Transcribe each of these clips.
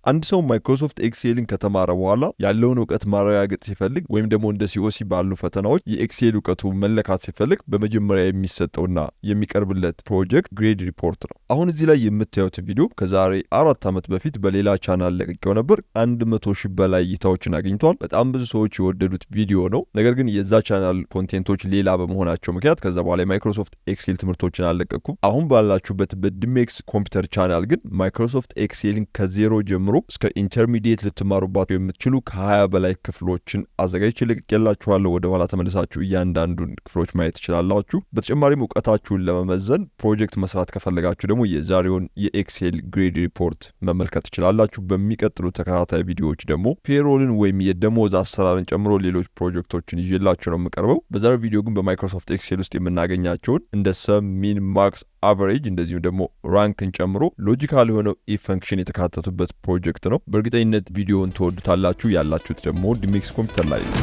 አንድ ሰው ማይክሮሶፍት ኤክሴልን ከተማረ በኋላ ያለውን ዕውቀት ማረጋገጥ ሲፈልግ ወይም ደግሞ እንደ ሲኦሲ ባሉ ፈተናዎች የኤክሴል ዕውቀቱ መለካት ሲፈልግ በመጀመሪያ የሚሰጠውና የሚቀርብለት ፕሮጀክት ግሬድ ሪፖርት ነው። አሁን እዚህ ላይ የምታዩት ቪዲዮ ከዛሬ 4 ዓመት በፊት በሌላ ቻናል ለቅቄው ነበር። 100,000 በላይ እይታዎችን አግኝቷል። በጣም ብዙ ሰዎች የወደዱት ቪዲዮ ነው። ነገር ግን የዛ ቻናል ኮንቴንቶች ሌላ በመሆናቸው ምክንያት ከዛ በኋላ የማይክሮሶፍት ኤክሴል ትምህርቶችን አለቀኩም። አሁን ባላችሁበት በድሜክስ ኮምፒውተር ቻናል ግን ማይክሮሶፍት ኤክሴልን ከዜሮ ጀምሮ እስከ ኢንተርሚዲየት ልትማሩባቸው የምትችሉ ከ20 በላይ ክፍሎችን አዘጋጅቼ ለቅቄላችኋለሁ። ወደ ኋላ ተመልሳችሁ እያንዳንዱን ክፍሎች ማየት ትችላላችሁ። በተጨማሪም እውቀታችሁን ለመመዘን ፕሮጀክት መስራት ከፈለጋችሁ ደግሞ የዛሬውን የኤክሴል ግሬድ ሪፖርት መመልከት ትችላላችሁ። በሚቀጥሉ ተከታታይ ቪዲዮዎች ደግሞ ፔሮልን ወይም የደሞዝ አሰራርን ጨምሮ ሌሎች ፕሮጀክቶችን ይዤላችሁ ነው የምቀርበው። በዛሬው ቪዲዮ ግን በማይክሮሶፍት ኤክሴል ውስጥ የምናገኛቸውን እንደ ሰም፣ ሚን፣ ማክስ፣ አቨሬጅ እንደዚሁም ደግሞ ራንክን ጨምሮ ሎጂካል የሆነው ኢፍ ፈንክሽን የተካተቱበት ፕሮጀክት ነው። በእርግጠኝነት ቪዲዮውን ተወዱታላችሁ። ያላችሁት ደግሞ ዲሜክስ ኮምፒውተር ላይ ነው።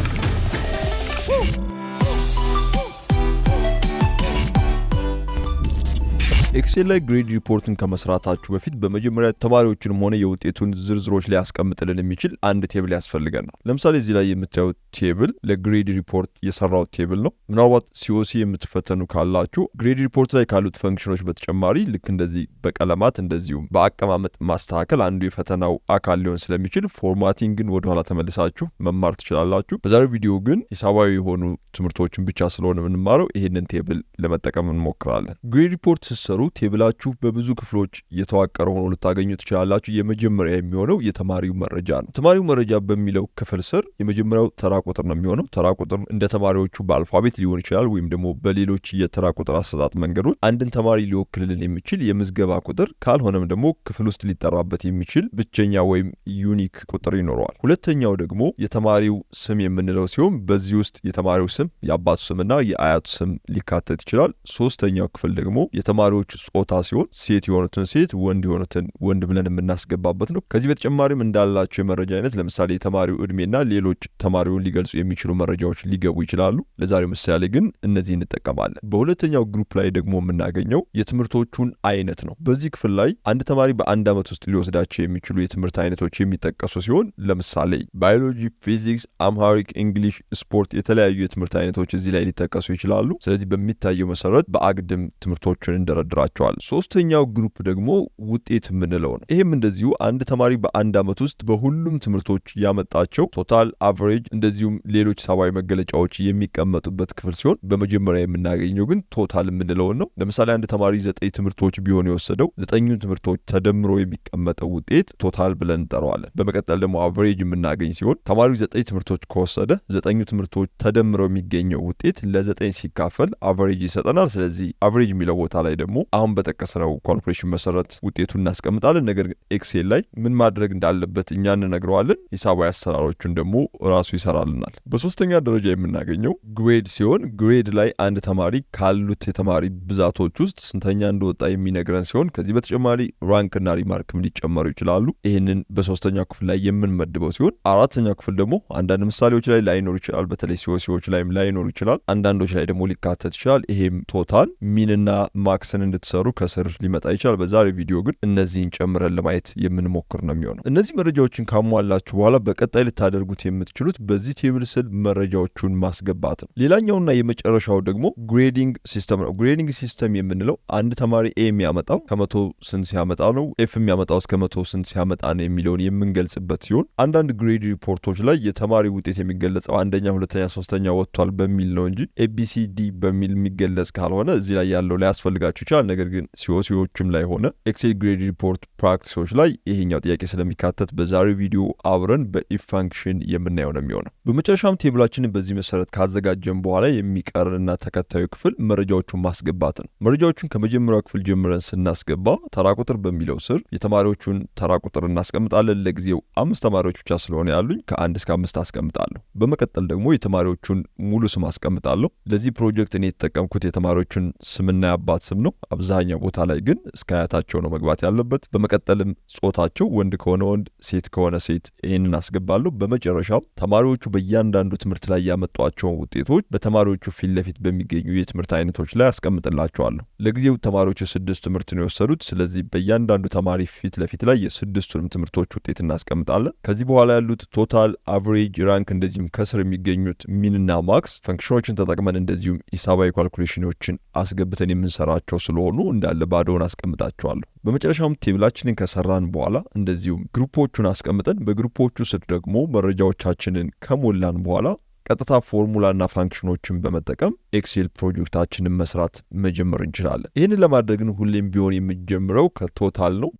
ኤክሴል ላይ ግሬድ ሪፖርትን ከመስራታችሁ በፊት በመጀመሪያ ተማሪዎችንም ሆነ የውጤቱን ዝርዝሮች ሊያስቀምጥልን የሚችል አንድ ቴብል ያስፈልገናል። ለምሳሌ እዚህ ላይ የምታዩት ቴብል ለግሬድ ሪፖርት የሰራው ቴብል ነው። ምናልባት ሲኦሲ የምትፈተኑ ካላችሁ ግሬድ ሪፖርት ላይ ካሉት ፈንክሽኖች በተጨማሪ ልክ እንደዚህ በቀለማት እንደዚሁም በአቀማመጥ ማስተካከል አንዱ የፈተናው አካል ሊሆን ስለሚችል ፎርማቲንግን ወደኋላ ተመልሳችሁ መማር ትችላላችሁ። በዛሬው ቪዲዮ ግን ሂሳባዊ የሆኑ ትምህርቶችን ብቻ ስለሆነ የምንማረው ይህንን ቴብል ለመጠቀም እንሞክራለን። ግሬድ ሪፖርት ስትሰሩ ቴብላችሁ በብዙ ክፍሎች የተዋቀረ ሆኖ ልታገኙ ትችላላችሁ። የመጀመሪያ የሚሆነው የተማሪው መረጃ ነው። ተማሪው መረጃ በሚለው ክፍል ስር የመጀመሪያው ተራ ቁጥር ነው የሚሆነው። ተራ ቁጥር እንደ ተማሪዎቹ በአልፋቤት ሊሆን ይችላል ወይም ደግሞ በሌሎች የተራ ቁጥር አሰጣጥ መንገዶች አንድን ተማሪ ሊወክልልን የሚችል የምዝገባ ቁጥር ካልሆነም ደግሞ ክፍል ውስጥ ሊጠራበት የሚችል ብቸኛ ወይም ዩኒክ ቁጥር ይኖረዋል። ሁለተኛው ደግሞ የተማሪው ስም የምንለው ሲሆን በዚህ ውስጥ የተማሪው ስም፣ የአባቱ ስምና የአያቱ ስም ሊካተት ይችላል። ሶስተኛው ክፍል ደግሞ የተማሪዎቹ ጾታ ሲሆን ሴት የሆኑትን ሴት፣ ወንድ የሆኑትን ወንድ ብለን የምናስገባበት ነው። ከዚህ በተጨማሪም እንዳላቸው የመረጃ አይነት ለምሳሌ የተማሪው እድሜና ሌሎች ተማሪውን ሊገልጹ የሚችሉ መረጃዎች ሊገቡ ይችላሉ። ለዛሬው ምሳሌ ግን እነዚህ እንጠቀማለን። በሁለተኛው ግሩፕ ላይ ደግሞ የምናገኘው የትምህርቶቹን አይነት ነው። በዚህ ክፍል ላይ አንድ ተማሪ በአንድ ዓመት ውስጥ ሊወስዳቸው የሚችሉ የትምህርት አይነቶች የሚጠቀሱ ሲሆን ለምሳሌ ባዮሎጂ፣ ፊዚክስ፣ አምሃሪክ፣ እንግሊሽ፣ ስፖርት የተለያዩ የትምህርት አይነቶች እዚህ ላይ ሊጠቀሱ ይችላሉ። ስለዚህ በሚታየው መሰረት በአግድም ትምህርቶችን እንደረድራቸዋል። ሶስተኛው ግሩፕ ደግሞ ውጤት የምንለው ነው። ይህም እንደዚሁ አንድ ተማሪ በአንድ ዓመት ውስጥ በሁሉም ትምህርቶች ያመጣቸው ቶታል፣ አቨሬጅ እንደዚሁም ሌሎች ሰባዊ መገለጫዎች የሚቀመጡበት ክፍል ሲሆን በመጀመሪያ የምናገኘው ግን ቶታል የምንለውን ነው። ለምሳሌ አንድ ተማሪ 9 ትምህርቶች ቢሆን የወሰደው 9ኙ ትምህርቶች ተደምሮ የሚቀመጠው ውጤት ቶታል ብለን እንጠራዋለን። በመቀጠል ደግሞ አቨሬጅ የምናገኝ ሲሆን ተማሪው 9 ትምህርቶች ከወሰደ 9ኙ ትምህርቶች ተደምረው የሚገኘው ውጤት ለ9 ሲካፈል አቨሬጅ ይሰጠናል። ስለዚህ አቨሬጅ የሚለው ቦታ ላይ ደግሞ አሁን በጠቀስነው ካልኩሌሽን መሰረት ውጤቱን እናስቀምጣለን። ነገር ግን ኤክሴል ላይ ምን ማድረግ እንዳለበት እኛ እንነግረዋለን። ሂሳባዊ አሰራሮቹን ደግሞ ራሱ ይሰራልናል። በሶስተኛ ደረጃ የምናገኘው ግሬድ ሲሆን ግሬድ ላይ አንድ ተማሪ ካሉት የተማሪ ብዛቶች ውስጥ ስንተኛ እንደወጣ የሚነግረን ሲሆን ከዚህ በተጨማሪ ራንክና ሪማርክም ሊጨመሩ ይችላሉ። ይህንን በሶስተኛው ክፍል ላይ የምንመድበው ሲሆን አራተኛው ክፍል ደግሞ አንዳንድ ምሳሌዎች ላይ ላይኖር ይችላል። በተለይ ሲኦሲዎች ላይም ላይኖር ይችላል። አንዳንዶች ላይ ደግሞ ሊካተት ይችላል። ይሄም ቶታል፣ ሚንና ማክስን እንድትሰሩ ከስር ሊመጣ ይችላል። በዛሬ ቪዲዮ ግን እነዚህን ጨምረን ለማየት የምንሞክር ነው የሚሆነው። እነዚህ መረጃዎችን ካሟላችሁ በኋላ በቀጣይ ልታደርጉት የምትችሉት በዚህ ቴብል ስል መረጃዎቹን ማስገባት ነው። ሌላኛውና የመጨረሻው ደግሞ ግሬዲንግ ሲስተም ነው። ግሬዲንግ ሲስተም የምንለው አንድ ተማሪ ኤ የሚያመጣው ከ100 ስንት ሲያመጣ ነው፣ ኤፍ የሚያመጣው እስከ 100 ስንት ሲያመጣ ነው የሚለውን የምንገልጽበት ሲሆን አንዳንድ ግሬድ ሪፖርቶች ላይ የተማሪ ውጤት የሚገለጸው አንደኛ፣ ሁለተኛ፣ ሶስተኛ ወጥቷል በሚል ነው እንጂ ኤቢሲዲ በሚል የሚገለጽ ካልሆነ እዚህ ላይ ያለው ላይ ያስፈልጋችሁ ይችላል። ነገር ግን ሲኦሲዎችም ላይ ሆነ ኤክሴል ግሬድ ሪፖርት ፕራክቲሶች ላይ ይሄኛው ጥያቄ ስለሚካተት በዛሬው ቪዲዮ አብረን በኢፍ ፋንክሽን የምናየው ነው የሚሆነው። በመጨረሻም ቴብላችንን በዚህ መሰረት ካዘጋጀን በኋላ የሚቀርንና ተከታዩ ክፍል መረጃዎቹን ማስገባት ነው። መረጃዎቹን ከመጀመሪያው ክፍል ጀምረን ስናስገባ ተራ ቁጥር በሚለው ስር የተማሪዎቹን ተራ ቁጥር እናስቀምጣለን። ለጊዜው 5 ተማሪዎች ብቻ ስለሆነ ያሉኝ ከ1 እስከ 5 አስቀምጣለሁ። በመቀጠል ደግሞ የተማሪዎቹን ሙሉ ስም አስቀምጣለሁ። ለዚህ ፕሮጀክት እኔ የተጠቀምኩት የተማሪዎቹን ስምና የአባት ስም ነው። አብዛኛው ቦታ ላይ ግን እስከ አያታቸው ነው መግባት ያለበት። በመቀጠልም ጾታቸው ወንድ ከሆነ ወንድ፣ ሴት ከሆነ ሴት ይህንን አስገባለሁ። በመጨረሻም ተማሪዎቹ በእያንዳንዱ ትምህርት ላይ ያመጧቸውን ውጤቶች በተማሪዎቹ ፊት ለፊት በሚገኙ የትምህርት አይነቶች ላይ አስቀምጥላቸዋለሁ። ለጊዜው ተማሪዎቹ 6 ትምህርት ነው የወሰዱት። ስለዚህ በእያንዳንዱ ተማሪ ፊት ለፊት ላይ የ6ቱንም ትምህርቶች ውጤት እናስቀምጣለን። ከዚህ በኋላ ያሉት ቶታል፣ አቨሬጅ፣ ራንክ እንደዚሁም ከስር የሚገኙት ሚንና ማክስ ፈንክሽኖችን ተጠቅመን እንደዚሁም ሂሳባዊ ካልኩሌሽኖችን አስገብተን የምንሰራቸው ስለሆኑ እንዳለ ባዶውን አስቀምጣቸዋለሁ። በመጨረሻም ቴብላችንን ከሰራን በኋላ እንደዚሁም ግሩፖቹን አስቀምጠን በግሩፖቹ ስር ደግሞ መረጃዎቻችንን ከሞላን በኋላ ቀጥታ ፎርሙላና ፋንክሽኖችን በመጠቀም ኤክሴል ፕሮጀክታችንን መስራት መጀመር እንችላለን። ይህንን ለማድረግን ሁሌም ቢሆን የምንጀምረው ከቶታል ነው።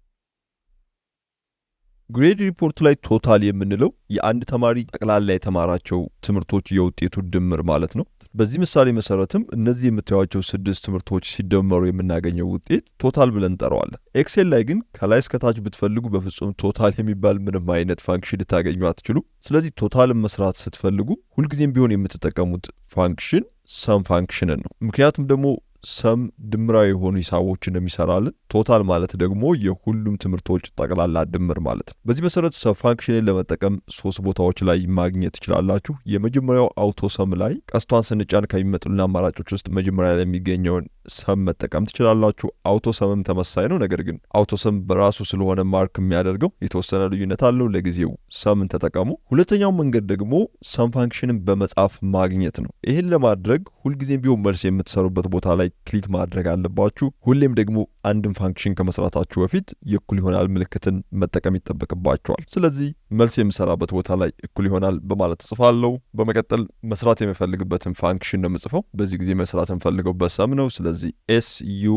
ግሬድ ሪፖርት ላይ ቶታል የምንለው የአንድ ተማሪ ጠቅላላ የተማራቸው ትምህርቶች የውጤቱ ድምር ማለት ነው። በዚህ ምሳሌ መሰረትም እነዚህ የምታዩቸው 6 ትምህርቶች ሲደመሩ የምናገኘው ውጤት ቶታል ብለን እንጠራዋለን። ኤክሴል ላይ ግን ከላይ እስከታች ብትፈልጉ በፍጹም ቶታል የሚባል ምንም አይነት ፋንክሽን ልታገኙ አትችሉም። ስለዚህ ቶታልን መስራት ስትፈልጉ ሁልጊዜም ቢሆን የምትጠቀሙት ፋንክሽን ሰም ፋንክሽንን ነው። ምክንያቱም ደግሞ ሰም ድምራዊ የሆኑ ሂሳቦችን እንደሚሰራልን፣ ቶታል ማለት ደግሞ የሁሉም ትምህርቶች ጠቅላላ ድምር ማለት ነው። በዚህ መሰረት ሰም ፋንክሽንን ለመጠቀም 3 ቦታዎች ላይ ማግኘት ትችላላችሁ። የመጀመሪያው አውቶ ሰም ላይ ቀስቷን ስንጫን ከሚመጡልን አማራጮች ውስጥ መጀመሪያ ላይ የሚገኘውን ሰም መጠቀም ትችላላችሁ። አውቶ ሰምም ተመሳሳይ ነው። ነገር ግን አውቶ ሰም በራሱ ስለሆነ ማርክ የሚያደርገው የተወሰነ ልዩነት አለው። ለጊዜው ሰምን ተጠቀሙ። ሁለተኛው መንገድ ደግሞ ሰም ፋንክሽንን በመጻፍ ማግኘት ነው። ይህን ለማድረግ ሁልጊዜም ቢሆን መልስ የምትሰሩበት ቦታ ላይ ክሊክ ማድረግ አለባችሁ። ሁሌም ደግሞ አንድን ፋንክሽን ከመስራታችሁ በፊት የእኩል ይሆናል ምልክትን መጠቀም ይጠበቅባችኋል። ስለዚህ መልስ የምሰራበት ቦታ ላይ እኩል ይሆናል በማለት ጽፋለሁ። በመቀጠል መስራት የምፈልግበትን ፋንክሽን ነው የምጽፈው። በዚህ ጊዜ መስራት የምፈልገው በሰም ነው። ስለዚህ SUM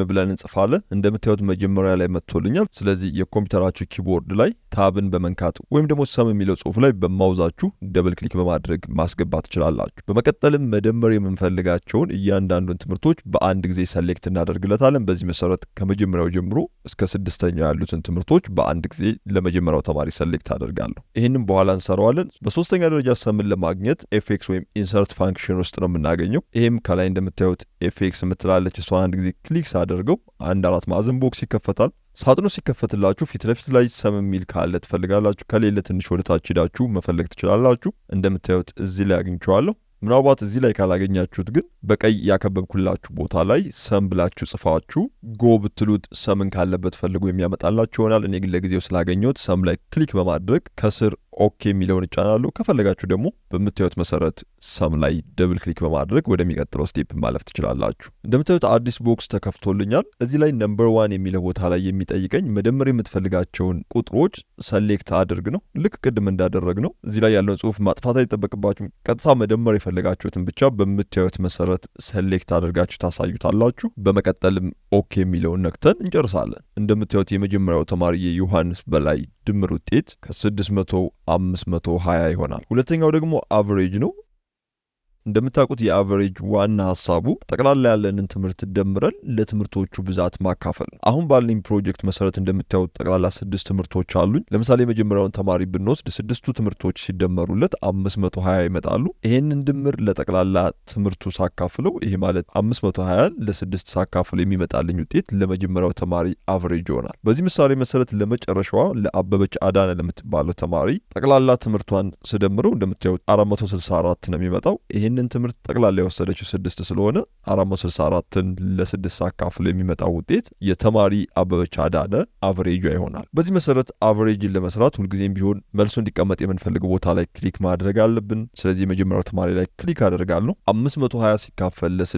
ብለን እንጽፋለን። እንደምታዩት መጀመሪያ ላይ መጥቶልኛል። ስለዚህ የኮምፒውተራችሁ ኪቦርድ ላይ ታብን በመንካት ወይም ደግሞ ሰም የሚለው ጽሁፍ ላይ በማውዛችሁ ደብል ክሊክ በማድረግ ማስገባት ትችላላችሁ። በመቀጠልም መደመር የምንፈልጋቸውን እያንዳንዱን ትምህርቶች በአንድ ጊዜ ሰሌክት እናደርግለታለን። በዚህ መሰረት ከመጀመሪያው ጀምሮ እስከ 6ኛው ያሉትን ትምህርቶች በአንድ ጊዜ ለመጀመሪያው ተማሪ ሰሌክት አደርጋለሁ። ይህንም በኋላ እንሰራዋለን። በሶስተኛ ደረጃ ሰምን ለማግኘት ኤፍኤክስ ወይም ኢንሰርት ፋንክሽን ውስጥ ነው የምናገኘው። ይህም ከላይ እንደምታዩት ኤፍኤክስ የምትላለች እሷን አንድ ጊዜ ክሊክ ሳደርገው አንድ 4 ማዕዘን ቦክስ ይከፈታል። ሳጥኑ ሲከፈትላችሁ ፊት ለፊት ላይ ሰም የሚል ካለ ትፈልጋላችሁ። ከሌለ ትንሽ ወደ ታች ሄዳችሁ መፈለግ ትችላላችሁ። እንደምታዩት እዚህ ላይ አግኝቼዋለሁ። ምናልባት እዚህ ላይ ካላገኛችሁት ግን በቀይ ያከበብኩላችሁ ቦታ ላይ ሰም ብላችሁ ጽፋችሁ ጎ ብትሉት ሰምን ካለበት ፈልጎ የሚያመጣላችሁ ይሆናል። እኔ ግን ለጊዜው ስላገኘሁት ሰም ላይ ክሊክ በማድረግ ከስር ኦኬ የሚለውን እጫናለሁ። ከፈለጋችሁ ደግሞ በምታዩት መሰረት ሰም ላይ ደብል ክሊክ በማድረግ ወደሚቀጥለው ስቴፕ ማለፍ ትችላላችሁ። እንደምታዩት አዲስ ቦክስ ተከፍቶልኛል። እዚህ ላይ ነምበር 1 የሚለው ቦታ ላይ የሚጠይቀኝ መደመር የምትፈልጋቸውን ቁጥሮች ሰሌክት አድርግ ነው። ልክ ቅድም እንዳደረግ ነው። እዚህ ላይ ያለውን ጽሁፍ ማጥፋት አይጠበቅባችሁም። ቀጥታ መደመር የፈለጋችሁትን ብቻ በምታዩት መሰረት ሰሌክት አድርጋችሁ ታሳዩታላችሁ። በመቀጠልም ኦኬ የሚለውን ነክተን እንጨርሳለን። እንደምታዩት የመጀመሪያው ተማሪ የዮሐንስ በላይ ድምር ውጤት ከ600 520 ይሆናል። ሁለተኛው ደግሞ አቨሬጅ ነው። እንደምታውቁት የአቨሬጅ ዋና ሐሳቡ ጠቅላላ ያለንን ትምህርት ደምረን ለትምህርቶቹ ብዛት ማካፈል ነው። አሁን ባለኝ ፕሮጀክት መሰረት እንደምታዩት ጠቅላላ 6 ትምህርቶች አሉኝ። ለምሳሌ የመጀመሪያውን ተማሪ ብንወስድ 6ቱ ትምህርቶች ሲደመሩለት 520 ይመጣሉ። ይሄንን ድምር ለጠቅላላ ትምህርቱ ሳካፍለው ይሄ ማለት 520 ለ6 ሳካፍለው የሚመጣልኝ ውጤት ለመጀመሪያው ተማሪ አቨሬጅ ይሆናል። በዚህ ምሳሌ መሰረት ለመጨረሻዋ ለአበበች አዳነ ለምትባለው ተማሪ ጠቅላላ ትምህርቷን ስደምረው እንደምታዩት 464 ነው የሚመጣው። ይህንን ትምህርት ጠቅላላ የወሰደችው 6 ስለሆነ 464ን ለ6 አካፍሎ የሚመጣው ውጤት የተማሪ አበበች አዳነ አቨሬጇ ይሆናል። በዚህ መሰረት አቨሬጅን ለመስራት ሁልጊዜም ቢሆን መልሱ እንዲቀመጥ የምንፈልገው ቦታ ላይ ክሊክ ማድረግ አለብን። ስለዚህ የመጀመሪያው ተማሪ ላይ ክሊክ አደርጋለሁ። 520 ሲካፈል ለ6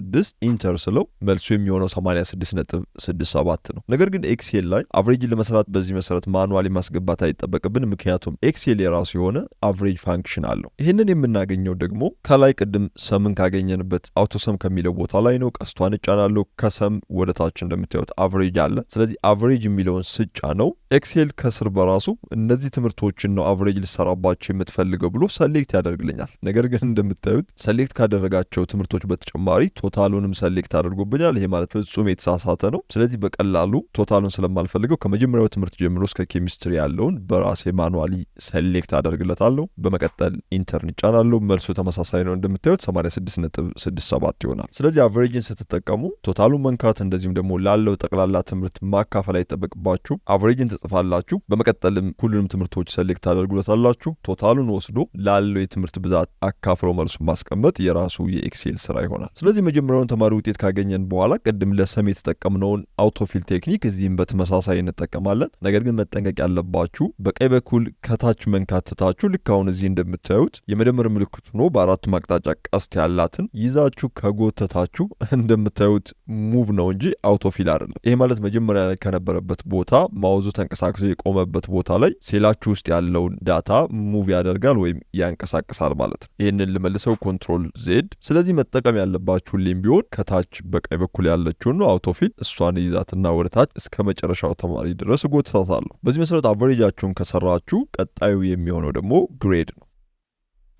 ኢንተር ስለው መልሱ የሚሆነው 86.67 ነው። ነገር ግን ኤክሴል ላይ አቨሬጅን ለመስራት በዚህ መሰረት ማኑዋሊ ማስገባት አይጠበቅብን። ምክንያቱም ኤክሴል የራሱ የሆነ አቨሬጅ ፋንክሽን አለው። ይህንን የምናገኘው ደግሞ ከላይ ቅድም ሰምን ካገኘንበት አውቶ ሰም ከሚለው ቦታ ላይ ነው። ቀስቷን እጫናለሁ። ከሰም ወደ ታች እንደምታዩት አቨሬጅ አለ። ስለዚህ አቨሬጅ የሚለውን ስጫ ነው ኤክሴል ከስር በራሱ እነዚህ ትምህርቶችን ነው አቨሬጅ ልሰራባቸው የምትፈልገው ብሎ ሰሌክት ያደርግልኛል። ነገር ግን እንደምታዩት ሰሌክት ካደረጋቸው ትምህርቶች በተጨማሪ ቶታሉንም ሰሌክት አድርጎብኛል። ይሄ ማለት ፍጹም የተሳሳተ ነው። ስለዚህ በቀላሉ ቶታሉን ስለማልፈልገው ከመጀመሪያው ትምህርት ጀምሮ እስከ ኬሚስትሪ ያለውን በራሴ ማኑዋሊ ሰሌክት አደርግለታለሁ። በመቀጠል ኢንተርን እጫናለሁ። መልሱ ተመሳሳይ ነው እንደምታዩት እንደምታዩት 86.67 ይሆናል። ስለዚህ አቨሬጅን ስትጠቀሙ ቶታሉን መንካት እንደዚሁም ደግሞ ላለው ጠቅላላ ትምህርት ማካፈል አይጠበቅባችሁ። አቨሬጅን ትጽፋላችሁ። በመቀጠልም ሁሉንም ትምህርቶች ሰሌክት ታደርጉለታላችሁ። ቶታሉን ወስዶ ላለው የትምህርት ብዛት አካፍሎ መልሱን ማስቀመጥ የራሱ የኤክሴል ስራ ይሆናል። ስለዚህ መጀመሪያውን ተማሪ ውጤት ካገኘን በኋላ ቅድም ለሰም የተጠቀምነውን አውቶፊል ቴክኒክ እዚህም በተመሳሳይ እንጠቀማለን። ነገር ግን መጠንቀቅ ያለባችሁ በቀኝ በኩል ከታች መንካት ትታችሁ ልክ አሁን እዚህ እንደምታዩት የመደመር ምልክቱ ነው በአራቱም አቅጣጫ ቀስት ያላትን ይዛችሁ ከጎተታችሁ እንደምታዩት ሙቭ ነው እንጂ አውቶፊል አይደለም። ይሄ ማለት መጀመሪያ ላይ ከነበረበት ቦታ ማውዙ ተንቀሳቅሶ የቆመበት ቦታ ላይ ሴላችሁ ውስጥ ያለውን ዳታ ሙቭ ያደርጋል ወይም ያንቀሳቅሳል ማለት ነው። ይህንን ልመልሰው ኮንትሮል ዜድ። ስለዚህ መጠቀም ያለባችሁ ሁሌም ቢሆን ከታች በቀኝ በኩል ያለችውን ነው አውቶፊል፣ እሷን ይዛትና ወደታች እስከ መጨረሻው ተማሪ ድረስ ጎትታታለሁ። በዚህ መሰረት አቨሬጃችሁን ከሰራችሁ ቀጣዩ የሚሆነው ደግሞ ግሬድ ነው።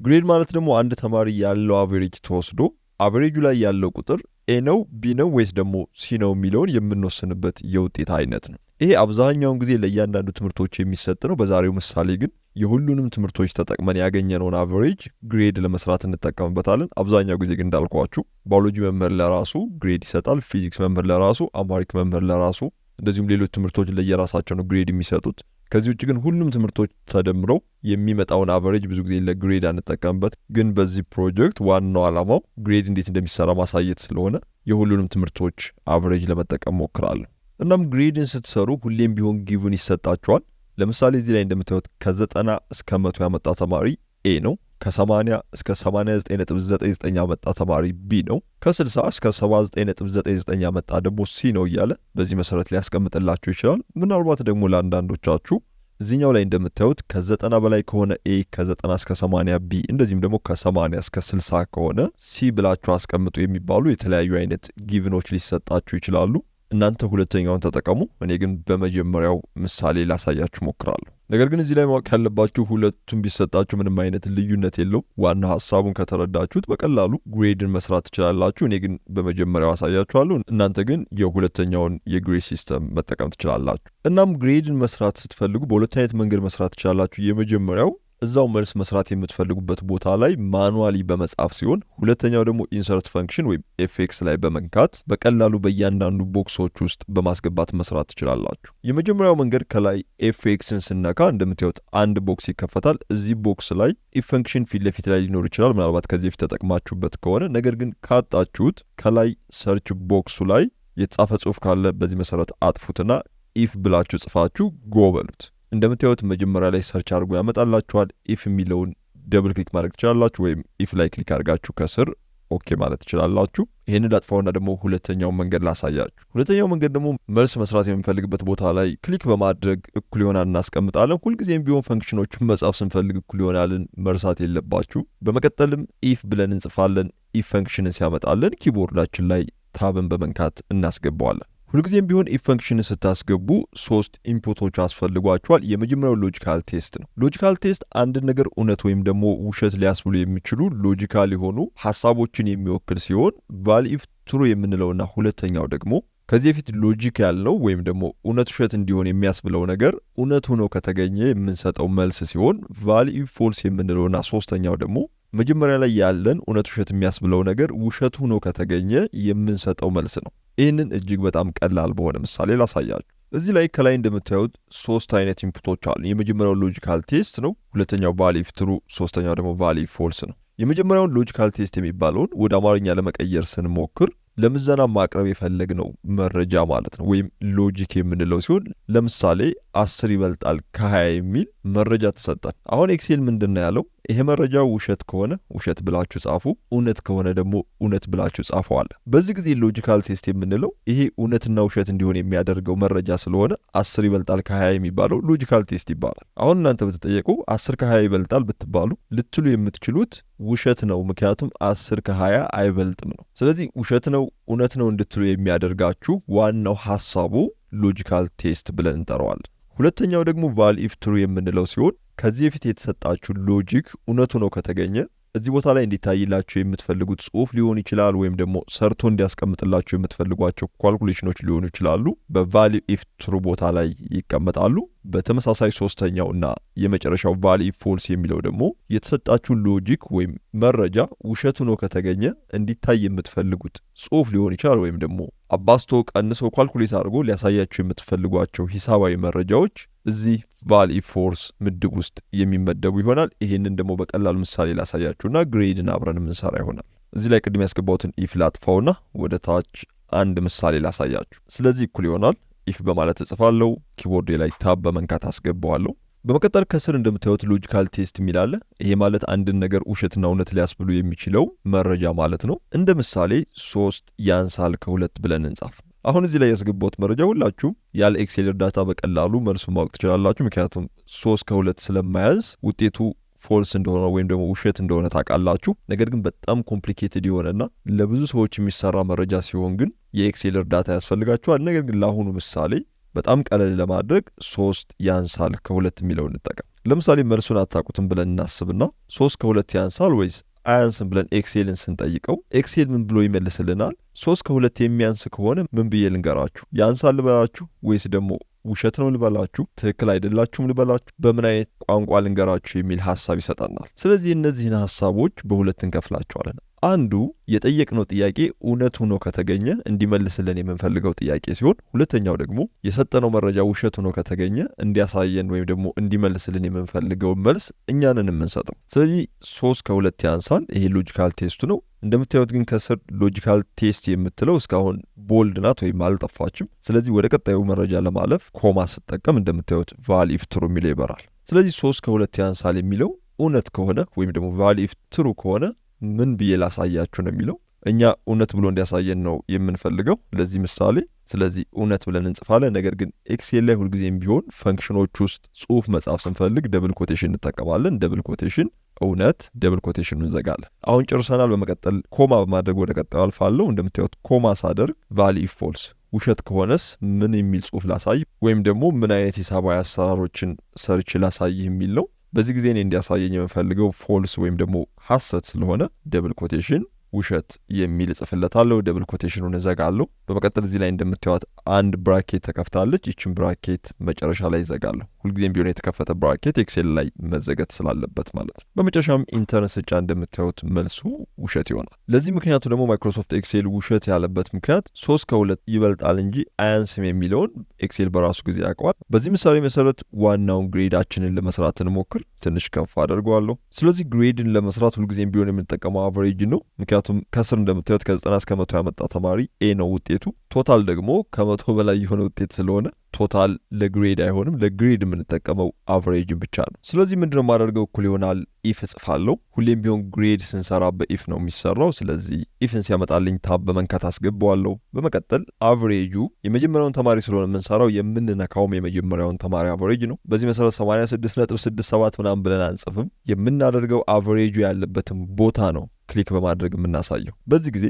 ግሬድ ማለት ደግሞ አንድ ተማሪ ያለው አቨሬጅ ተወስዶ አቨሬጁ ላይ ያለው ቁጥር ኤ ነው ቢ ነው ወይስ ደግሞ ሲ ነው የሚለውን የምንወስንበት የውጤት አይነት ነው። ይሄ አብዛኛውን ጊዜ ለእያንዳንዱ ትምህርቶች የሚሰጥ ነው። በዛሬው ምሳሌ ግን የሁሉንም ትምህርቶች ተጠቅመን ያገኘነውን አቨሬጅ ግሬድ ለመስራት እንጠቀምበታለን። አብዛኛው ጊዜ ግን እንዳልኳችሁ ባዮሎጂ መምህር ለራሱ ግሬድ ይሰጣል፣ ፊዚክስ መምህር ለራሱ፣ አማሪክ መምህር ለራሱ፣ እንደዚሁም ሌሎች ትምህርቶች ለየራሳቸው ነው ግሬድ የሚሰጡት። ከዚህ ውጭ ግን ሁሉም ትምህርቶች ተደምረው የሚመጣውን አቨሬጅ ብዙ ጊዜ ለግሬድ አንጠቀምበት። ግን በዚህ ፕሮጀክት ዋናው ዓላማው ግሬድ እንዴት እንደሚሰራ ማሳየት ስለሆነ የሁሉንም ትምህርቶች አቨሬጅ ለመጠቀም ሞክራለሁ። እናም ግሬድን ስትሰሩ ሁሌም ቢሆን ጊቭን ይሰጣቸዋል። ለምሳሌ እዚህ ላይ እንደምታዩት ከ90 እስከ 100 ያመጣ ተማሪ ኤ ነው። ከ80 እስከ 89.99 ያመጣ ተማሪ ቢ ነው። ከ60 እስከ 79.99 ያመጣ ደግሞ ሲ ነው እያለ በዚህ መሰረት ሊያስቀምጥላችሁ ይችላል። ምናልባት ደግሞ ለአንዳንዶቻችሁ እዚህኛው ላይ እንደምታዩት ከ90 በላይ ከሆነ ኤ፣ ከ90 እስከ 80 ቢ፣ እንደዚህም ደግሞ ከ80 እስከ 60 ከሆነ ሲ ብላችሁ አስቀምጡ የሚባሉ የተለያዩ አይነት ጊቭኖች ሊሰጣችሁ ይችላሉ። እናንተ ሁለተኛውን ተጠቀሙ። እኔ ግን በመጀመሪያው ምሳሌ ላሳያችሁ ሞክራለሁ። ነገር ግን እዚህ ላይ ማወቅ ያለባችሁ ሁለቱም ቢሰጣችሁ ምንም አይነት ልዩነት የለውም። ዋና ሐሳቡን ከተረዳችሁት በቀላሉ ግሬድን መስራት ትችላላችሁ። እኔ ግን በመጀመሪያው አሳያችኋለሁ። እናንተ ግን የሁለተኛውን የግሬድ ሲስተም መጠቀም ትችላላችሁ። እናም ግሬድን መስራት ስትፈልጉ በሁለት አይነት መንገድ መስራት ትችላላችሁ። የመጀመሪያው እዛው መልስ መስራት የምትፈልጉበት ቦታ ላይ ማኑዋሊ በመጻፍ ሲሆን፣ ሁለተኛው ደግሞ ኢንሰርት ፈንክሽን ወይም ኤፍኤክስ ላይ በመንካት በቀላሉ በእያንዳንዱ ቦክሶች ውስጥ በማስገባት መስራት ትችላላችሁ። የመጀመሪያው መንገድ ከላይ ኤፍኤክስን ስነካ እንደምታዩት አንድ ቦክስ ይከፈታል። እዚህ ቦክስ ላይ ኢፍ ፈንክሽን ፊት ለፊት ላይ ሊኖር ይችላል፣ ምናልባት ከዚህ በፊት ተጠቅማችሁበት ከሆነ። ነገር ግን ካጣችሁት ከላይ ሰርች ቦክሱ ላይ የተጻፈ ጽሑፍ ካለ በዚህ መሰረት አጥፉትና ኢፍ ብላችሁ ጽፋችሁ ጎ በሉት። እንደምታዩት መጀመሪያ ላይ ሰርች አድርጎ ያመጣላችኋል። ኢፍ የሚለውን ደብል ክሊክ ማድረግ ትችላላችሁ፣ ወይም ኢፍ ላይ ክሊክ አድርጋችሁ ከስር ኦኬ ማለት ትችላላችሁ። ይህንን ላጥፋውና ደግሞ ሁለተኛውን መንገድ ላሳያችሁ። ሁለተኛው መንገድ ደግሞ መልስ መስራት የምንፈልግበት ቦታ ላይ ክሊክ በማድረግ እኩል ይሆናል እናስቀምጣለን። ሁልጊዜም ቢሆን ፈንክሽኖችን መጻፍ ስንፈልግ እኩል ይሆናልን መርሳት የለባችሁ። በመቀጠልም ኢፍ ብለን እንጽፋለን። ኢፍ ፈንክሽንን ሲያመጣለን ኪቦርዳችን ላይ ታብን በመንካት እናስገባዋለን። ሁልጊዜም ቢሆን ኢፍ ፈንክሽንን ስታስገቡ 3 ኢንፑቶች አስፈልጓቸዋል። የመጀመሪያው ሎጂካል ቴስት ነው። ሎጂካል ቴስት አንድ ነገር እውነት ወይም ደግሞ ውሸት ሊያስብሉ የሚችሉ ሎጂካል የሆኑ ሐሳቦችን የሚወክል ሲሆን ቫል ኢፍ ትሩ የምንለውና ሁለተኛው ደግሞ ከዚህ በፊት ሎጂክ ያልነው ወይም ደግሞ እውነት ውሸት እንዲሆን የሚያስብለው ነገር እውነት ሆኖ ከተገኘ የምንሰጠው መልስ ሲሆን ቫል ኢፍ ፎልስ የምንለውና ሶስተኛው ደግሞ መጀመሪያ ላይ ያለን እውነት ውሸት የሚያስብለው ነገር ውሸት ሆኖ ከተገኘ የምንሰጠው መልስ ነው። ይህንን እጅግ በጣም ቀላል በሆነ ምሳሌ ላሳያችሁ። እዚህ ላይ ከላይ እንደምታዩት 3 አይነት ኢንፑቶች አሉ። የመጀመሪያው ሎጂካል ቴስት ነው። ሁለተኛው ቫል ኢፍ ትሩ፣ ሶስተኛው ደግሞ ቫል ኢፍ ፎልስ ነው። የመጀመሪያውን ሎጂካል ቴስት የሚባለውን ወደ አማርኛ ለመቀየር ስንሞክር ለምዘና ማቅረብ የፈለግነው መረጃ ማለት ነው፣ ወይም ሎጂክ የምንለው ሲሆን ለምሳሌ 10 ይበልጣል ከ20 የሚል መረጃ ተሰጠን። አሁን ኤክሴል ምንድነው ያለው? ይሄ መረጃው ውሸት ከሆነ ውሸት ብላችሁ ጻፉ፣ እውነት ከሆነ ደግሞ እውነት ብላችሁ ጻፈዋል። በዚህ ጊዜ ሎጂካል ቴስት የምንለው ይሄ እውነትና ውሸት እንዲሆን የሚያደርገው መረጃ ስለሆነ 10 ይበልጣል ከ20 የሚባለው ሎጂካል ቴስት ይባላል። አሁን እናንተ ብትጠየቁ 10 ከ20 ይበልጣል ብትባሉ ልትሉ የምትችሉት ውሸት ነው፣ ምክንያቱም 10 ከ20 አይበልጥም ነው። ስለዚህ ውሸት ነው እውነት ነው እንድትሉ የሚያደርጋችሁ ዋናው ሐሳቡ ሎጂካል ቴስት ብለን እንጠራዋለን። ሁለተኛው ደግሞ ቫል ኢፍ ትሩ የምንለው ሲሆን ከዚህ በፊት የተሰጣችሁ ሎጂክ እውነቱ ነው ከተገኘ እዚህ ቦታ ላይ እንዲታይላችሁ የምትፈልጉት ጽሑፍ ሊሆን ይችላል፣ ወይም ደግሞ ሰርቶ እንዲያስቀምጥላችሁ የምትፈልጓቸው ኳልኩሌሽኖች ሊሆኑ ይችላሉ። በቫል ኢፍ ትሩ ቦታ ላይ ይቀመጣሉ። በተመሳሳይ ሶስተኛውና የመጨረሻው ቫል ኢፍ ፎልስ የሚለው ደግሞ የተሰጣችሁ ሎጂክ ወይም መረጃ ውሸት ሆኖ ከተገኘ እንዲታይ የምትፈልጉት ጽሑፍ ሊሆን ይችላል ወይም ደግሞ አባስቶ ቀንሶ ካልኩሌት አድርጎ ሊያሳያችሁ የምትፈልጓቸው ሂሳባዊ መረጃዎች እዚህ ቫል ኢፍ ፎልስ ምድብ ውስጥ የሚመደቡ ይሆናል። ይሄንን ደግሞ በቀላሉ ምሳሌ ላሳያችሁና ግሬድን አብረን የምንሰራ ይሆናል። እዚህ ላይ ቅድም ያስገባሁትን ኢፍ ላጥፋውና ወደ ታች አንድ ምሳሌ ላሳያችሁ። ስለዚህ እኩል ይሆናል ኢፍ በማለት እጽፋለሁ። ኪቦርድ ላይ ታብ በመንካት አስገባዋለሁ። በመቀጠል ከስር እንደምታዩት ሎጂካል ቴስት የሚላለ ይሄ ማለት አንድን ነገር ውሸትና እውነት ሊያስብሉ የሚችለው መረጃ ማለት ነው። እንደ ምሳሌ 3 ያንሳል ከ2 ብለን እንጻፍ። አሁን እዚህ ላይ ያስገባሁት መረጃ ሁላችሁም ያለ ኤክሴል እርዳታ በቀላሉ መልሱን ማወቅ ትችላላችሁ። ምክንያቱም 3 ከ2 ስለማያንስ ውጤቱ ፎልስ እንደሆነ ወይም ደግሞ ውሸት እንደሆነ ታውቃላችሁ። ነገር ግን በጣም ኮምፕሊኬትድ የሆነና ለብዙ ሰዎች የሚሰራ መረጃ ሲሆን ግን የኤክሴል እርዳታ ያስፈልጋችኋል። ነገር ግን ለአሁኑ ምሳሌ በጣም ቀለል ለማድረግ 3 ያንሳል ከ2 የሚለውን እንጠቀም። ለምሳሌ መልሱን አታውቁትም ብለን እናስብና 3 ከ2 ያንሳል ወይስ አያንስም ብለን ኤክሴልን ስንጠይቀው ኤክሴል ምን ብሎ ይመልስልናል? 3 ከ2 የሚያንስ ከሆነ ምን ብዬ ልንገራችሁ? ያንሳል ልበላችሁ ወይስ ደግሞ ውሸት ነው ልበላችሁ? ትክክል አይደላችሁም ልበላችሁ? በምን አይነት ቋንቋ ልንገራችሁ የሚል ሐሳብ ይሰጠናል። ስለዚህ እነዚህን ሐሳቦች በሁለት እንከፍላቸዋለን። አንዱ የጠየቅነው ጥያቄ እውነት ሆኖ ከተገኘ እንዲመልስልን የምንፈልገው ጥያቄ ሲሆን፣ ሁለተኛው ደግሞ የሰጠነው መረጃ ውሸት ሆኖ ከተገኘ እንዲያሳየን ወይም ደግሞ እንዲመልስልን የምንፈልገው መልስ እኛንን የምንሰጠው። ስለዚህ 3 ከ2 ያንሳል። ይሄ ሎጂካል ቴስቱ ነው። እንደምታዩት ግን ከስር ሎጂካል ቴስት የምትለው እስካሁን ቦልድ ናት ወይም አልጠፋችም። ስለዚህ ወደ ቀጣዩ መረጃ ለማለፍ ኮማ ስጠቀም እንደምታዩት ቫል ኢፍ ትሩ የሚለው ይበራል። ስለዚህ 3 ከ2 ያንሳል የሚለው እውነት ከሆነ ወይም ደግሞ ቫል ኢፍ ትሩ ከሆነ ምን ብዬ ላሳያችሁ ነው የሚለው። እኛ እውነት ብሎ እንዲያሳየን ነው የምንፈልገው ለዚህ ምሳሌ። ስለዚህ እውነት ብለን እንጽፋለን። ነገር ግን ኤክሴል ላይ ሁልጊዜም ቢሆን ፈንክሽኖች ውስጥ ጽሑፍ መጻፍ ስንፈልግ ደብል ኮቴሽን እንጠቀማለን። ደብል ኮቴሽን እውነት፣ ደብል ኮቴሽን እንዘጋለን። አሁን ጨርሰናል። በመቀጠል ኮማ በማድረግ ወደ ቀጣዩ አልፋለሁ። እንደምታዩት ኮማ ሳደርግ ቫል ኢፍ ፎልስ ውሸት ከሆነስ ምን የሚል ጽሑፍ ላሳይ ወይም ደግሞ ምን አይነት ሂሳባዊ አሰራሮችን ሰርች ላሳይ የሚል ነው። በዚህ ጊዜ እኔ እንዲያሳየኝ የምፈልገው ፎልስ ወይም ደግሞ ሐሰት ስለሆነ ደብል ኮቴሽን ውሸት የሚል እጽፍለታለሁ። ደብል ኮቴሽኑን እዘጋለሁ። በመቀጠል እዚህ ላይ እንደምታዩት አንድ ብራኬት ተከፍታለች። ይችን ብራኬት መጨረሻ ላይ እዘጋለሁ። ሁልጊዜም ቢሆን የተከፈተ ብራኬት ኤክሴል ላይ መዘገት ስላለበት ማለት ነው። በመጨረሻም ኢንተር ስጫ እንደምታዩት መልሱ ውሸት ይሆናል። ለዚህ ምክንያቱ ደግሞ ማይክሮሶፍት ኤክሴል ውሸት ያለበት ምክንያት 3 ከ2 ይበልጣል እንጂ አያንስም የሚለውን ኤክሴል በራሱ ጊዜ ያውቀዋል። በዚህ ምሳሌ መሰረት ዋናውን ግሬዳችንን ለመስራት እንሞክር። ትንሽ ከፍ አደርገዋለሁ። ስለዚህ ግሬድን ለመስራት ሁልጊዜም ቢሆን የምንጠቀመው አቨሬጅ ነው። ምክንያቱም ከስር እንደምታዩት ከ90 እስከ 100 ያመጣ ተማሪ ኤ ነው ውጤቱ። ቶታል ደግሞ ከ100 በላይ የሆነ ውጤት ስለሆነ ቶታል ለግሬድ አይሆንም። ለግሬድ የምንጠቀመው አቨሬጅን ብቻ ነው። ስለዚህ ምንድነው የማደርገው? እኩል ይሆናል ኢፍ እጽፋለሁ። ሁሌም ቢሆን ግሬድ ስንሰራ በኢፍ ነው የሚሰራው። ስለዚህ ኢፍን ሲያመጣልኝ ታብ በመንካት አስገባዋለሁ። በመቀጠል አቨሬጁ የመጀመሪያውን ተማሪ ስለሆነ የምንሰራው የምንነካውም የመጀመሪያውን ተማሪ አቨሬጅ ነው። በዚህ መሰረት 86.67 ምናምን ብለን አንጽፍም። የምናደርገው አቨሬጁ ያለበትን ቦታ ነው ክሊክ በማድረግ የምናሳየው። በዚህ ጊዜ